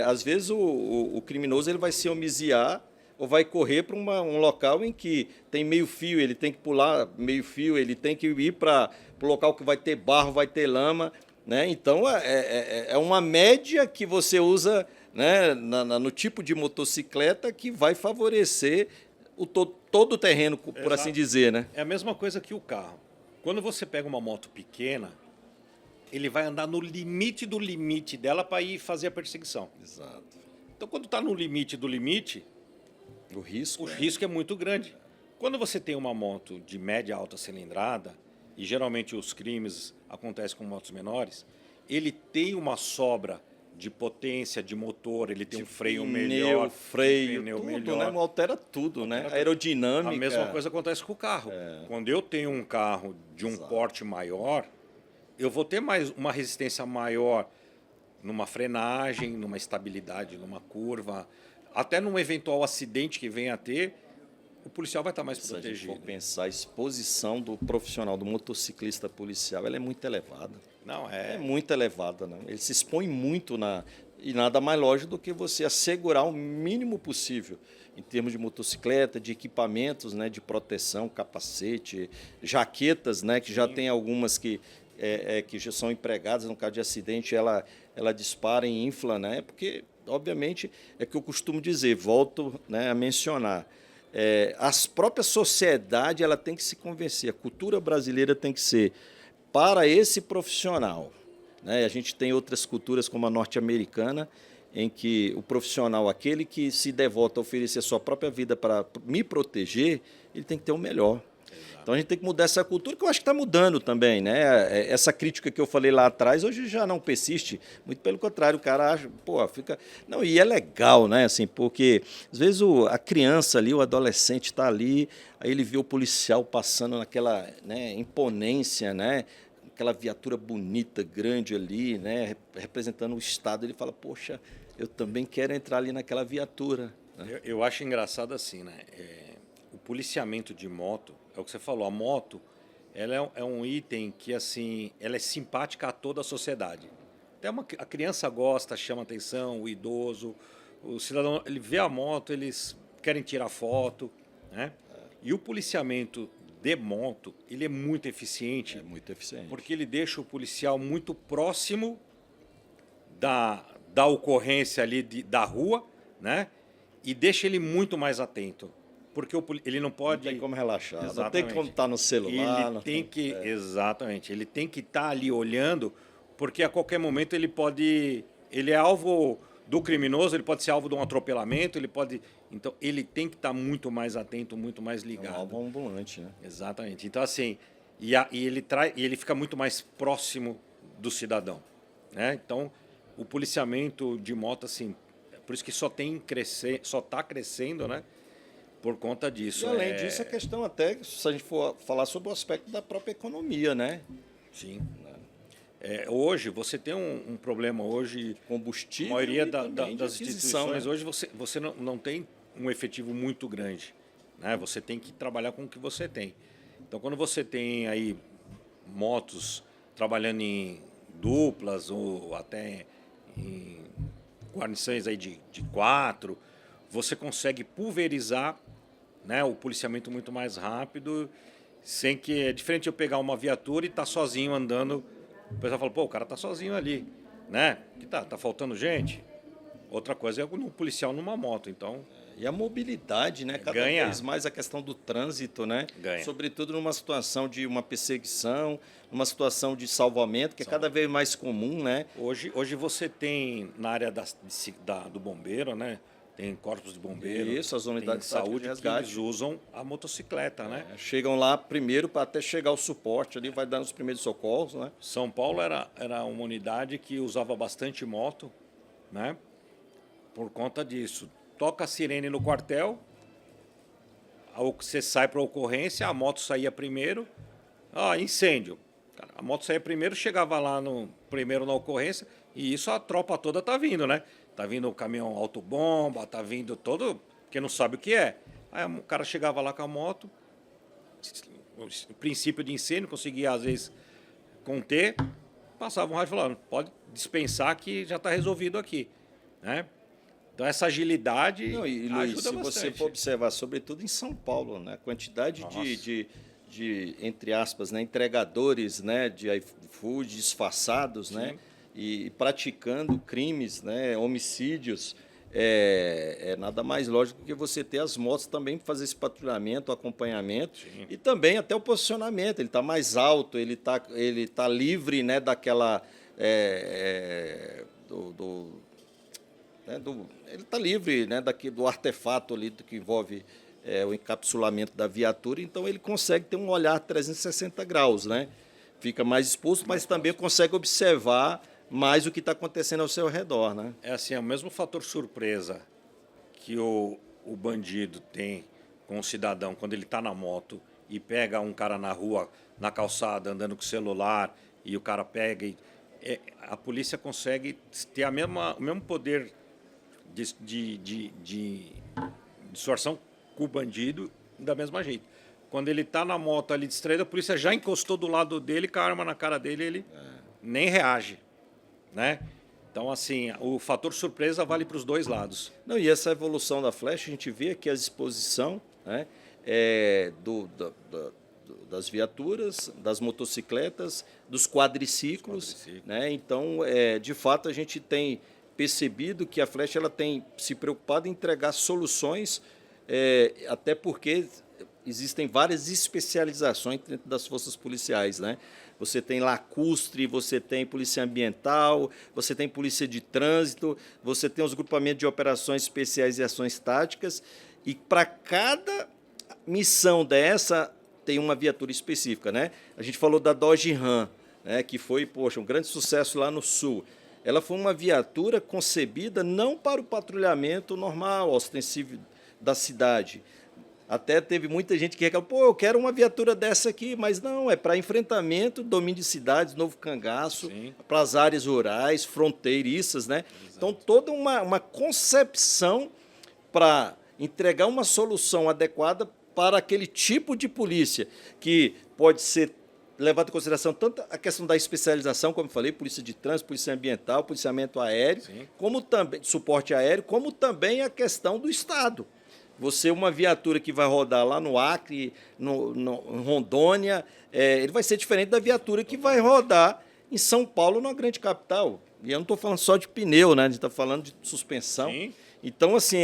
às vezes o criminoso ele vai se homiziar ou vai correr para um local em que tem meio fio, ele tem que pular meio fio, ele tem que ir para o local que vai ter barro, vai ter lama, né? Então, é uma média que você usa, né, no tipo de motocicleta que vai favorecer todo o terreno, por Exato. assim dizer. Né? É a mesma coisa que o carro. Quando você pega uma moto pequena, ele vai andar no limite do limite dela para ir fazer a perseguição. Exato. Então, quando está no limite do limite, o risco é muito grande. Quando você tem uma moto de média e alta cilindrada, e geralmente os crimes acontecem com motos menores, ele tem uma sobra de potência, de motor, ele tem um freio melhor, freio, pneu tudo, melhor. Né? Altera tudo, né? Aerodinâmica. A mesma coisa acontece com o carro. Quando eu tenho um carro de um porte maior, eu vou ter uma resistência maior numa frenagem, numa estabilidade, numa curva, até num eventual acidente que venha a ter, o policial vai estar mais protegido. Se a gente for pensar, a exposição do profissional, do motociclista policial, ela é muito elevada. Não, é muito elevada. Né? Ele se expõe muito e nada mais lógico do que você assegurar o mínimo possível em termos de motocicleta, de equipamentos, né, de proteção, capacete, jaquetas, né, que já tem algumas que já são empregadas, no caso de acidente, ela dispara e infla, né, porque, obviamente, é que eu costumo dizer, volto, né, a mencionar, as próprias sociedades ela tem que se convencer, a cultura brasileira tem que ser para esse profissional. Né? A gente tem outras culturas, como a norte-americana, em que o profissional, aquele que se devota a oferecer a sua própria vida para me proteger, ele tem que ter o melhor. Exato. Então a gente tem que mudar essa cultura, que eu acho que está mudando também. Né? Essa crítica que eu falei lá atrás, hoje já não persiste. Muito pelo contrário, o cara acha, pô, fica... Não, e é legal, né? Assim, porque às vezes a criança ali, o adolescente está ali, aí ele vê o policial passando naquela, né, imponência, né? Aquela viatura bonita, grande ali, né, representando o Estado, ele fala, poxa, eu também quero entrar ali naquela viatura. Né? Eu acho engraçado assim, né? O policiamento de moto, é o que você falou, a moto ela é um item que assim, ela é simpática a toda a sociedade. Até a criança gosta, chama atenção, o idoso, o cidadão, ele vê a moto, eles querem tirar foto. Né? E o policiamento de moto, ele é muito eficiente. É muito eficiente. Porque ele deixa o policial muito próximo da ocorrência ali da rua, né? E deixa ele muito mais atento. Porque ele não pode... Não tem como relaxar, Exatamente. não tem como estar no celular. Ele tem que... Exatamente. Ele tem que estar ali olhando, porque a qualquer momento ele pode... Ele é alvo do criminoso, ele pode ser alvo de um atropelamento, ele pode... Então, ele tem que estar muito mais atento, muito mais ligado. É um alvo ambulante, né? Exatamente. Então, assim, e ele fica muito mais próximo do cidadão. Né? Então, o policiamento de moto, assim, por isso que só está crescendo, né? Por conta disso. E além disso, a questão até, se a gente for falar sobre o aspecto da própria economia, né? Sim. Hoje, você tem um problema hoje... Combustível. A maioria das instituições, né? hoje, você não tem um efetivo muito grande. Né? Você tem que trabalhar com o que você tem. Então, quando você tem aí motos trabalhando em duplas ou até em guarnições aí de 4, você consegue pulverizar, né, o policiamento muito mais rápido, sem que é diferente de eu pegar uma viatura e estar sozinho andando. O pessoal fala, pô, o cara tá sozinho ali, né? Que tá faltando gente. Outra coisa é um policial numa moto, então E a mobilidade, né? Cada ganha. vez mais a questão do trânsito, né? Ganha. Sobretudo numa situação de uma perseguição, numa situação de salvamento, que é cada vez mais comum, né? Hoje você tem na área do bombeiro, né? Tem corpos de bombeiro, Isso, as unidades tem saúde de que resgate. eles usam a motocicleta, né? Chegam lá primeiro para até chegar o suporte ali, vai dando os primeiros socorros, né? São Paulo era uma unidade que usava bastante moto, né? Por conta disso. Toca a sirene no quartel, você sai para a ocorrência, a moto saía primeiro, incêndio. Cara, a moto saía primeiro, chegava lá primeiro na ocorrência, e isso a tropa toda tá vindo, né? Tá vindo o caminhão autobomba, tá vindo todo, porque não sabe o que é. Aí o cara chegava lá com a moto, o princípio de incêndio, conseguia às vezes conter, passava um rádio falando, pode dispensar que já está resolvido aqui, né? Então essa agilidade Não, e Luiz, ajuda se bastante. você for observar, sobretudo em São Paulo, né, a quantidade de, entre aspas, né, entregadores, né, de iFood disfarçados, né, e praticando crimes, né, homicídios, é nada mais lógico que você ter as motos também para fazer esse patrulhamento, acompanhamento. Sim. E também até o posicionamento. Ele está mais alto, ele tá livre, né, daquela ele está livre, né, do artefato ali que envolve o encapsulamento da viatura, então ele consegue ter um olhar 360 graus, né? Fica mais exposto, mas também consegue observar mais o que está acontecendo ao seu redor, né? É assim, é o mesmo fator surpresa que o bandido tem com o cidadão quando ele está na moto e pega um cara na rua, na calçada, andando com o celular, e o cara pega e... a polícia consegue ter o mesmo poder de distorção com o bandido da mesma jeito. Quando ele está na moto ali distraído, a polícia já encostou do lado dele, com a arma na cara dele, ele nem reage, né? Então, assim, o fator surpresa vale para os dois lados. Não, e essa evolução da Flash, a gente vê aqui a exposição, né, das viaturas, das motocicletas, dos quadriciclos. Né? Então, de fato, a gente tem percebido que a Flash ela tem se preocupado em entregar soluções, até porque existem várias especializações dentro das forças policiais, né? Você tem lacustre, você tem polícia ambiental, você tem polícia de trânsito, você tem os grupamentos de operações especiais e ações táticas, e para cada missão dessa tem uma viatura específica, né? A gente falou da Dodge Ram, né, que foi, poxa, um grande sucesso lá no Sul. Ela foi uma viatura concebida não para o patrulhamento normal, ostensivo da cidade. Até teve muita gente que reclamou, pô, eu quero uma viatura dessa aqui, mas não, é para enfrentamento, domínio de cidades, Novo Cangaço, para as áreas rurais, fronteiriças, né? Exato. Então, toda uma concepção para entregar uma solução adequada para aquele tipo de polícia, que pode ser levado em consideração tanto a questão da especialização, como eu falei, polícia de trânsito, polícia ambiental, policiamento aéreo, como também suporte aéreo, como também a questão do Estado. Você, uma viatura que vai rodar lá no Acre, em Rondônia, ele vai ser diferente da viatura que vai rodar em São Paulo, numa grande capital. E eu não estou falando só de pneu, né? A gente está falando de suspensão. Sim. Então, assim,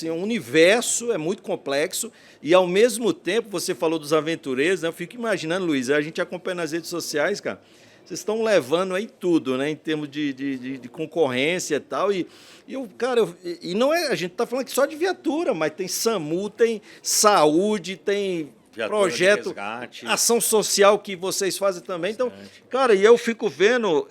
um universo, é muito complexo, e ao mesmo tempo, você falou dos aventureiros, né? Eu fico imaginando, Luiz, a gente acompanha nas redes sociais, cara, vocês estão levando aí tudo, né, em termos de concorrência e tal, não é, a gente está falando aqui só de viatura, mas tem SAMU, tem saúde, tem viatura, projeto, ação social que vocês fazem também. Então, cara, e eu fico vendo,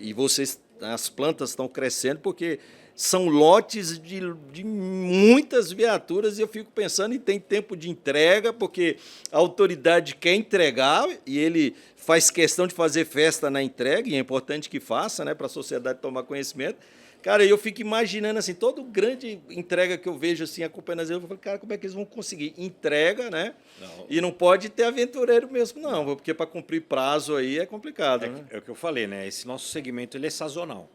e vocês, as plantas estão crescendo porque são lotes de muitas viaturas, e eu fico pensando, e tem tempo de entrega, porque a autoridade quer entregar e ele faz questão de fazer festa na entrega, e é importante que faça, né, para a sociedade tomar conhecimento. Cara, eu fico imaginando, assim, toda grande entrega que eu vejo, assim, acompanhando as eu falo, cara, como é que eles vão conseguir? Entrega, né? Não. E não pode ter aventureiro mesmo, não, porque para cumprir prazo aí é complicado, né? É o que eu falei, né? Esse nosso segmento, ele é sazonal.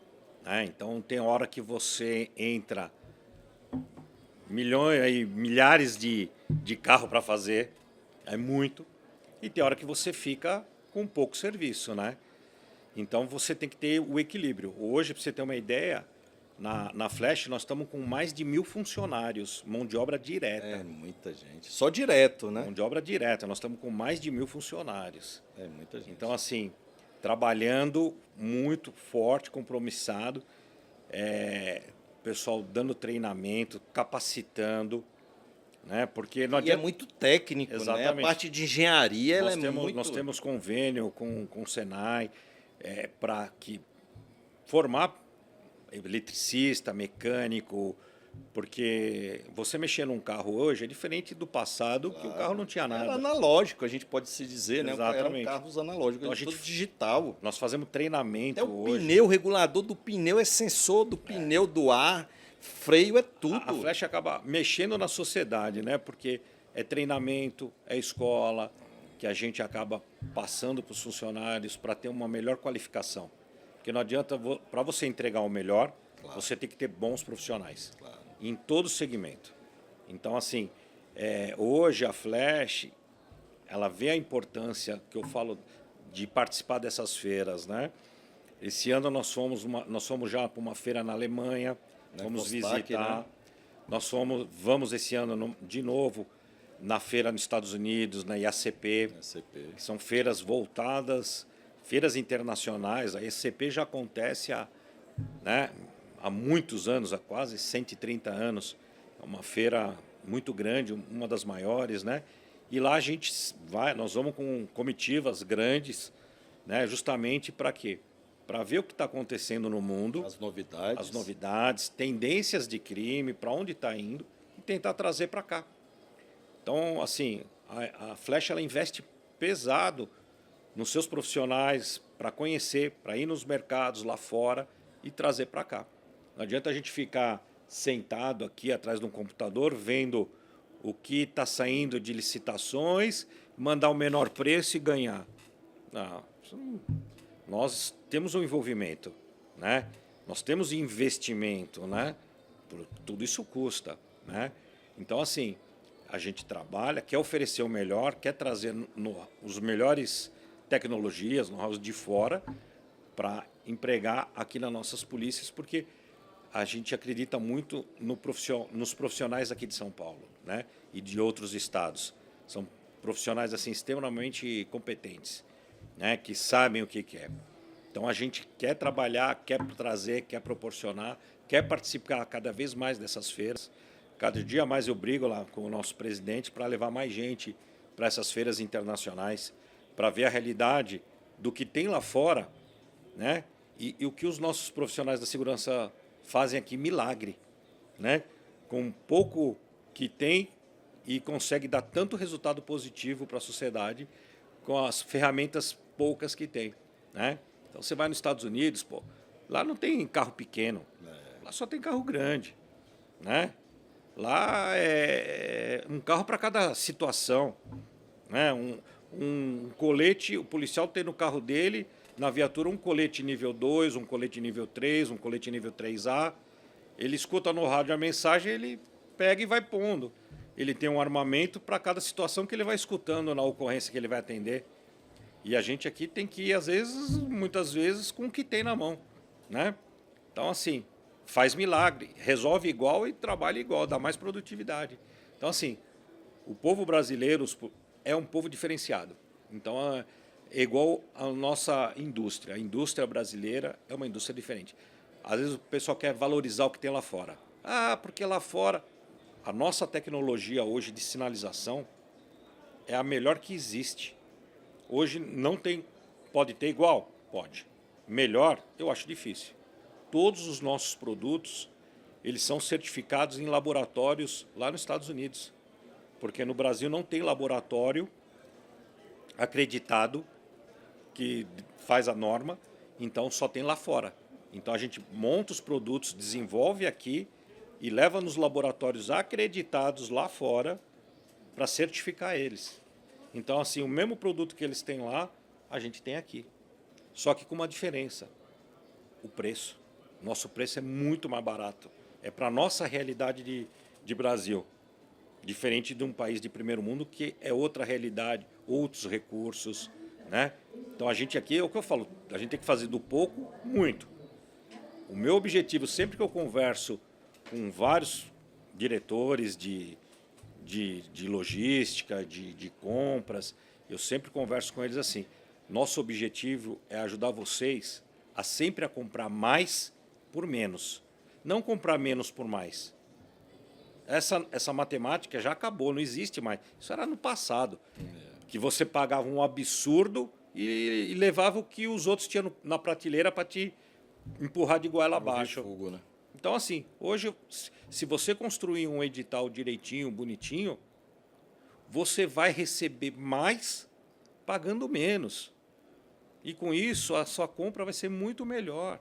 né? Então tem hora que você entra milhões e milhares de carro para fazer, é muito, e tem hora que você fica com pouco serviço, né? Então você tem que ter o equilíbrio. Hoje, para você ter uma ideia, na Flash nós estamos com mais de 1.000 funcionários, mão de obra direta. É muita gente. Só direto, né? Mão de obra direta, nós estamos com mais de 1.000 funcionários. É muita gente. Então, assim, trabalhando muito forte, compromissado, pessoal dando treinamento, capacitando, né? Porque não E é adianta. muito técnico, né? A Exatamente. parte de engenharia ela Nós temos convênio com o Senai para formar eletricista, mecânico, porque você mexer num carro hoje é diferente do passado, que o carro não tinha Era nada. analógico, a gente pode se dizer, né? Exatamente. Eram carros analógicos, Então, a gente tudo digital. Nós fazemos treinamento Até o hoje. pneu, o regulador do pneu é sensor do pneu, do ar, freio é tudo. A Flash acaba mexendo na sociedade, né? Porque é treinamento, é escola, que a gente acaba passando para os funcionários para ter uma melhor qualificação. Porque não adianta, para você entregar o melhor, você tem que ter bons profissionais. Em todo segmento. Então, assim, hoje a Flash, ela vê a importância que eu falo de participar dessas feiras, né? Esse ano nós fomos já para uma feira na Alemanha, vamos visitar. Né? Vamos esse ano de novo na feira nos Estados Unidos, na IACP, que são feiras voltadas, feiras internacionais. A IACP já acontece há muitos anos, há quase 130 anos. É uma feira muito grande, uma das maiores, né? E lá nós vamos com comitivas grandes, né? Justamente para quê? Para ver o que está acontecendo no mundo, as novidades, tendências de crime, para onde está indo e tentar trazer para cá. Então, assim, a Flash ela investe pesado nos seus profissionais para conhecer, para ir nos mercados lá fora e trazer para cá. Não adianta a gente ficar sentado aqui atrás de um computador vendo o que está saindo de licitações, mandar o menor preço e ganhar. Não, nós temos um envolvimento, né? Nós temos investimento, né? Tudo isso custa, né? Então, assim, a gente trabalha, quer oferecer o melhor, quer trazer os melhores tecnologias, know-how de fora, para empregar aqui nas nossas polícias, porque a gente acredita muito nos profissionais aqui de São Paulo, né? E de outros estados. São profissionais assim extremamente competentes, né? Que sabem o que quer. Então a gente quer trabalhar, quer trazer, quer proporcionar, quer participar cada vez mais dessas feiras. Cada dia mais eu brigo lá com o nosso presidente para levar mais gente para essas feiras internacionais, para ver a realidade do que tem lá fora, né? E o que os nossos profissionais da segurança fazem aqui, milagre, né? Com pouco que tem e consegue dar tanto resultado positivo para a sociedade com as ferramentas poucas que tem, né? Então você vai nos Estados Unidos, pô, lá não tem carro pequeno, lá só tem carro grande, né? Lá é um carro para cada situação, né? Um colete, o policial tem no carro dele, na viatura, um colete nível 2, um colete nível 3, um colete nível 3A. Ele escuta no rádio a mensagem, ele pega e vai pondo. Ele tem um armamento para cada situação que ele vai escutando na ocorrência que ele vai atender. E a gente aqui tem que ir, às vezes, muitas vezes, com o que tem na mão, né? Então, assim, faz milagre, resolve igual e trabalha igual, dá mais produtividade. Então, assim, o povo brasileiro é um povo diferenciado. Então, é igual a nossa indústria. A indústria brasileira é uma indústria diferente. Às vezes o pessoal quer valorizar o que tem lá fora. Ah, porque lá fora a nossa tecnologia hoje de sinalização é a melhor que existe. Hoje não tem, pode ter igual? Pode. Melhor, eu acho difícil. Todos os nossos produtos, eles são certificados em laboratórios lá nos Estados Unidos. Porque no Brasil não tem laboratório acreditado que faz a norma, então só tem lá fora. Então a gente monta os produtos, desenvolve aqui e leva nos laboratórios acreditados lá fora para certificar eles. Então, assim, o mesmo produto que eles têm lá, a gente tem aqui. Só que com uma diferença, o preço, Nosso preço é muito mais barato. É para a nossa realidade de Brasil. Diferente de um país de primeiro mundo, que é outra realidade, outros recursos, né? Então a gente aqui, é o que eu falo, a gente tem que fazer do pouco, muito. O meu objetivo, sempre que eu converso com vários diretores de logística, de compras, eu sempre converso com eles assim, nosso objetivo é ajudar vocês a sempre a comprar mais por menos. Não comprar menos por mais. Essa matemática já acabou, não existe mais. Isso era no passado. Que você pagava um absurdo e levava o que os outros tinham na prateleira para te empurrar de goela abaixo. Refugo, né? Então, assim, hoje, se você construir um edital direitinho, bonitinho, você vai receber mais pagando menos. E com isso, a sua compra vai ser muito melhor.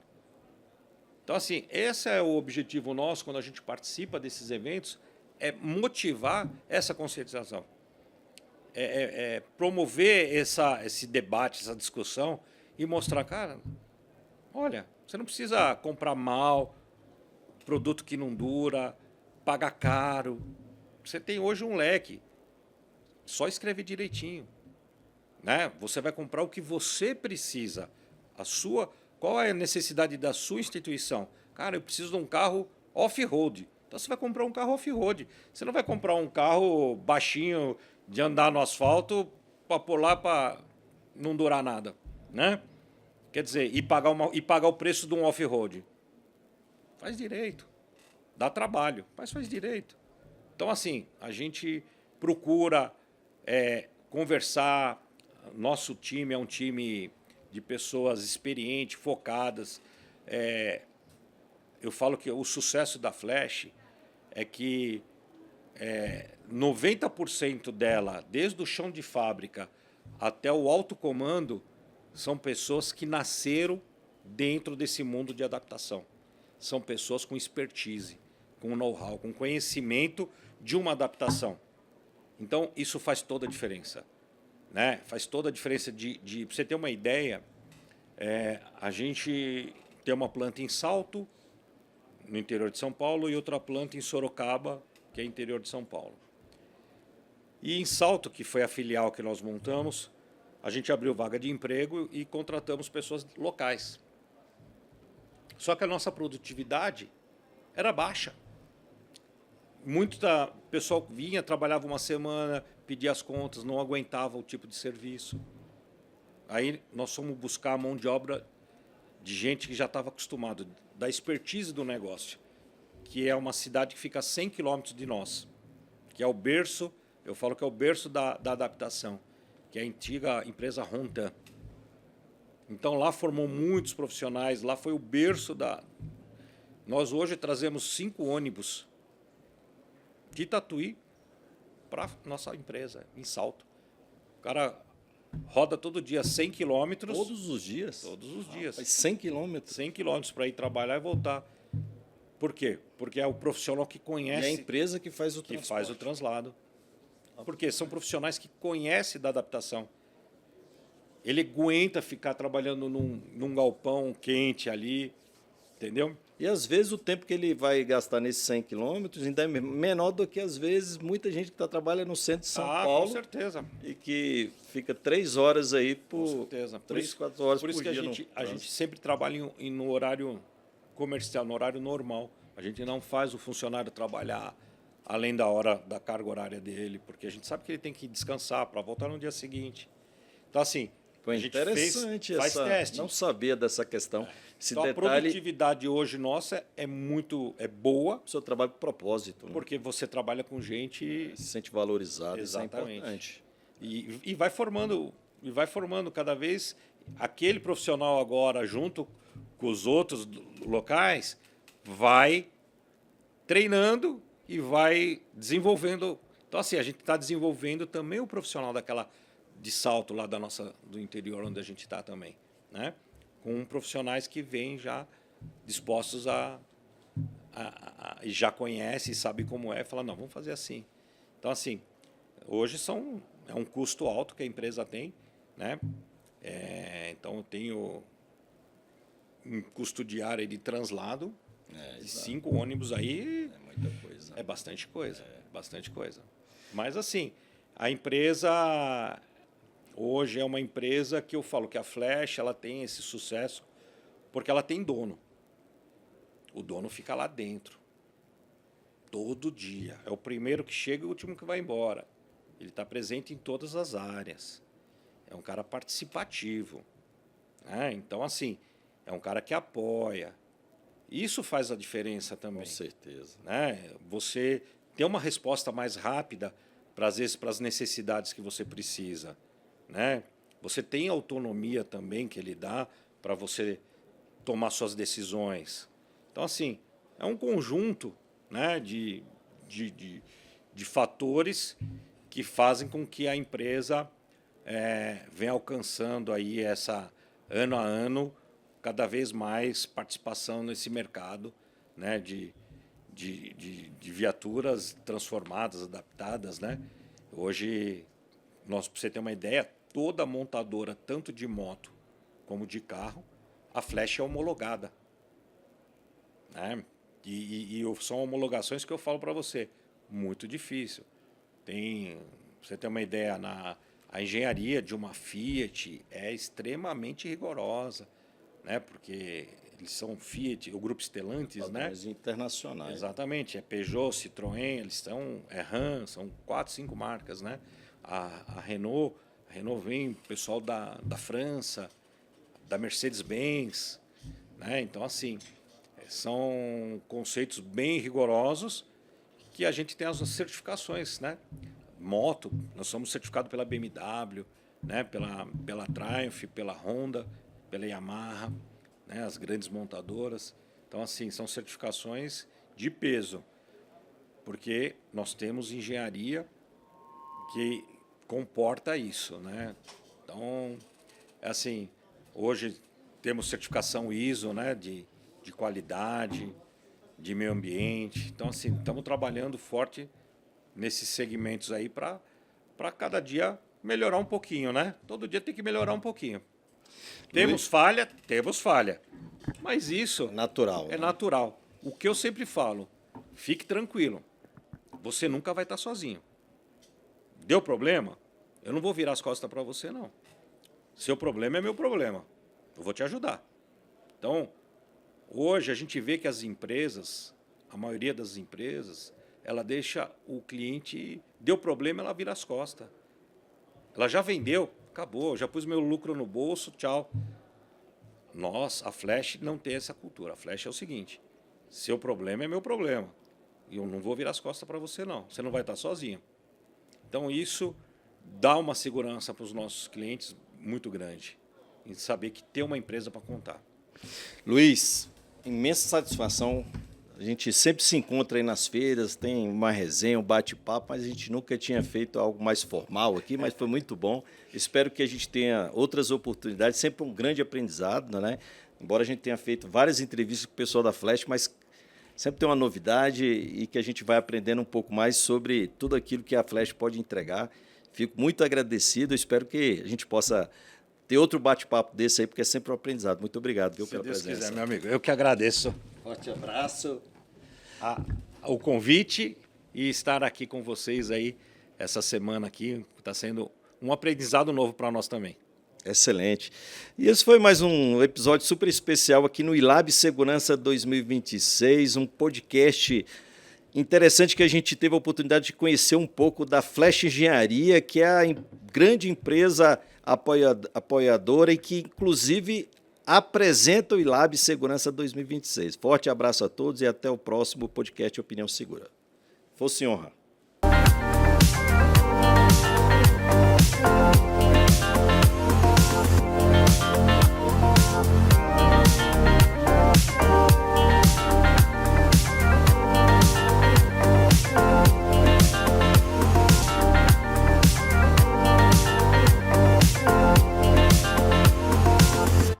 Então, assim, esse é o objetivo nosso quando a gente participa desses eventos, é motivar essa conscientização. Promover esse debate, essa discussão e mostrar, cara, olha, você não precisa comprar mal, produto que não dura, pagar caro. Você tem hoje um leque. Só escrever direitinho. Né? Você vai comprar o que você precisa. Qual é a necessidade da sua instituição? Cara, eu preciso de um carro off-road. Então você vai comprar um carro off-road. Você não vai comprar um carro baixinho de andar no asfalto para pôr lá para não durar nada. Né? Quer dizer, e pagar o preço de um off-road. Faz direito. Dá trabalho, mas faz direito. Então, assim, a gente procura conversar. Nosso time é um time de pessoas experientes, focadas. Eu falo que o sucesso da Flash é que 90% dela, desde o chão de fábrica até o alto comando, são pessoas que nasceram dentro desse mundo de adaptação. São pessoas com expertise, com know-how, com conhecimento de uma adaptação. Então, isso faz toda a diferença. Né? Faz toda a diferença para você ter uma ideia, a gente tem uma planta em Salto, no interior de São Paulo, e outra planta em Sorocaba, que é interior de São Paulo. E em Salto, que foi a filial que nós montamos, a gente abriu vaga de emprego e contratamos pessoas locais. Só que a nossa produtividade era baixa. Muito pessoal vinha, trabalhava uma semana, pedia as contas, não aguentava o tipo de serviço. Aí nós fomos buscar a mão de obra de gente que já estava acostumado, da expertise do negócio, que é uma cidade que fica a 100 quilômetros de nós, que é o berço, eu falo que é o berço da adaptação, que é a antiga empresa Rontan. Então lá formou muitos profissionais, lá foi o berço da... Nós hoje trazemos 5 ônibus de Tatuí para nossa empresa, em Salto. O cara roda todo dia 100 quilômetros. Todos os dias? Todos os dias. 100 quilômetros? 100 quilômetros para ir trabalhar e voltar. Por quê? Porque é o profissional que conhece... E é a empresa que faz o transporte. Que faz o translado. Porque são profissionais que conhecem da adaptação. Ele aguenta ficar trabalhando num galpão quente ali, entendeu? E às vezes o tempo que ele vai gastar nesses 100 quilômetros ainda é menor do que às vezes muita gente que trabalha no centro de São Paulo. Com certeza. E que fica 3 horas aí com certeza. 3, 4 horas por dia. Por isso que a gente sempre trabalha no horário comercial, no horário normal. A gente não faz o funcionário trabalhar além da hora da carga horária dele, porque a gente sabe que ele tem que descansar para voltar no dia seguinte. Então, assim, foi interessante faz teste. Não sabia dessa questão. Esse então, detalhe... a produtividade hoje nossa é boa. O seu trabalho com propósito. Né? Porque você trabalha com gente... Se sente valorizado, exatamente. Isso é importante. E vai formando cada vez aquele profissional agora, junto com os outros locais, vai treinando e vai desenvolvendo. Então, assim, a gente está desenvolvendo também o profissional de Salto lá do interior onde a gente está também, né? Com profissionais que vêm já dispostos e já conhecem e sabem como é, falam, não, vamos fazer assim. Então, assim, hoje é um custo alto que a empresa tem, né? Então, eu tenho em custo diário de translado, de exato. 5 ônibus aí É muita coisa. é bastante coisa, bastante coisa. Mas assim, a empresa hoje é uma empresa que eu falo que a Flash ela tem esse sucesso porque ela tem dono. O dono fica lá dentro. Todo dia. É o primeiro que chega e o último que vai embora. Ele está presente em todas as áreas. É um cara participativo. Né? Então, assim, é um cara que apoia. Isso faz a diferença também. Com certeza. Né? Você ter uma resposta mais rápida, às vezes, para as necessidades que você precisa. Né? Você tem autonomia também que ele dá para você tomar suas decisões. Então, assim, é um conjunto, né, de fatores que fazem com que a empresa venha alcançando aí essa, ano a ano, cada vez mais participação nesse mercado, né, de viaturas transformadas, adaptadas. Né? Hoje, para você ter uma ideia, toda montadora, tanto de moto como de carro, a Flash é homologada. Né? E são homologações que eu falo para você, muito difícil. Pra você ter uma ideia, a engenharia de uma Fiat é extremamente rigorosa, né? Porque eles são Fiat, o grupo Stellantis, né? Internacionais. Exatamente, é Peugeot, Citroën, eles são RAM, são 4, 5 marcas, né? A Renault vem pessoal da França, da Mercedes-Benz, né? Então, assim, são conceitos bem rigorosos que a gente tem as certificações, né? Moto, nós somos certificados pela BMW, né? pela Triumph, pela Honda, pela Yamaha, né? As grandes montadoras. Então, assim, são certificações de peso, porque nós temos engenharia que comporta isso, né? Então, assim, hoje temos certificação ISO, né? de qualidade, de meio ambiente. Então, assim, estamos trabalhando forte nesses segmentos aí para cada dia melhorar um pouquinho, né? Todo dia tem que melhorar um pouquinho. Temos falha, mas isso Natural. é natural. O que eu sempre falo, fique tranquilo, você nunca vai estar sozinho. Deu problema? Eu não vou virar as costas para você, não. Seu problema é meu problema. Eu vou te ajudar. Então, hoje a gente vê que as empresas, a maioria das empresas, ela deixa o cliente, deu problema, ela vira as costas. Ela já vendeu, acabou, já pus meu lucro no bolso, tchau. Nós, a Flash, não tem essa cultura. A Flash é o seguinte, seu problema é meu problema. E eu não vou virar as costas para você, não. Você não vai estar sozinho. Então, isso dá uma segurança para os nossos clientes muito grande. Em saber que tem uma empresa para contar. Luiz, imensa satisfação. A gente sempre se encontra aí nas feiras, tem uma resenha, um bate-papo, mas a gente nunca tinha feito algo mais formal aqui, mas foi muito bom. Espero que a gente tenha outras oportunidades, sempre um grande aprendizado, né? Embora a gente tenha feito várias entrevistas com o pessoal da Flash, mas sempre tem uma novidade e que a gente vai aprendendo um pouco mais sobre tudo aquilo que a Flash pode entregar. Fico muito agradecido, espero que a gente possa ter outro bate-papo desse aí, porque é sempre um aprendizado. Muito obrigado, viu, pela presença. Se Deus quiser, meu amigo. Eu que agradeço. Forte abraço. O convite e estar aqui com vocês aí essa semana aqui. Está sendo um aprendizado novo para nós também. Excelente. E esse foi mais um episódio super especial aqui no ILAB Segurança 2026, um podcast interessante que a gente teve a oportunidade de conhecer um pouco da Flash Engenharia, que é a grande empresa apoiadora e que, inclusive, apresenta o ILAB Segurança 2026. Forte abraço a todos e até o próximo podcast Opinião Segura. Fosse honra.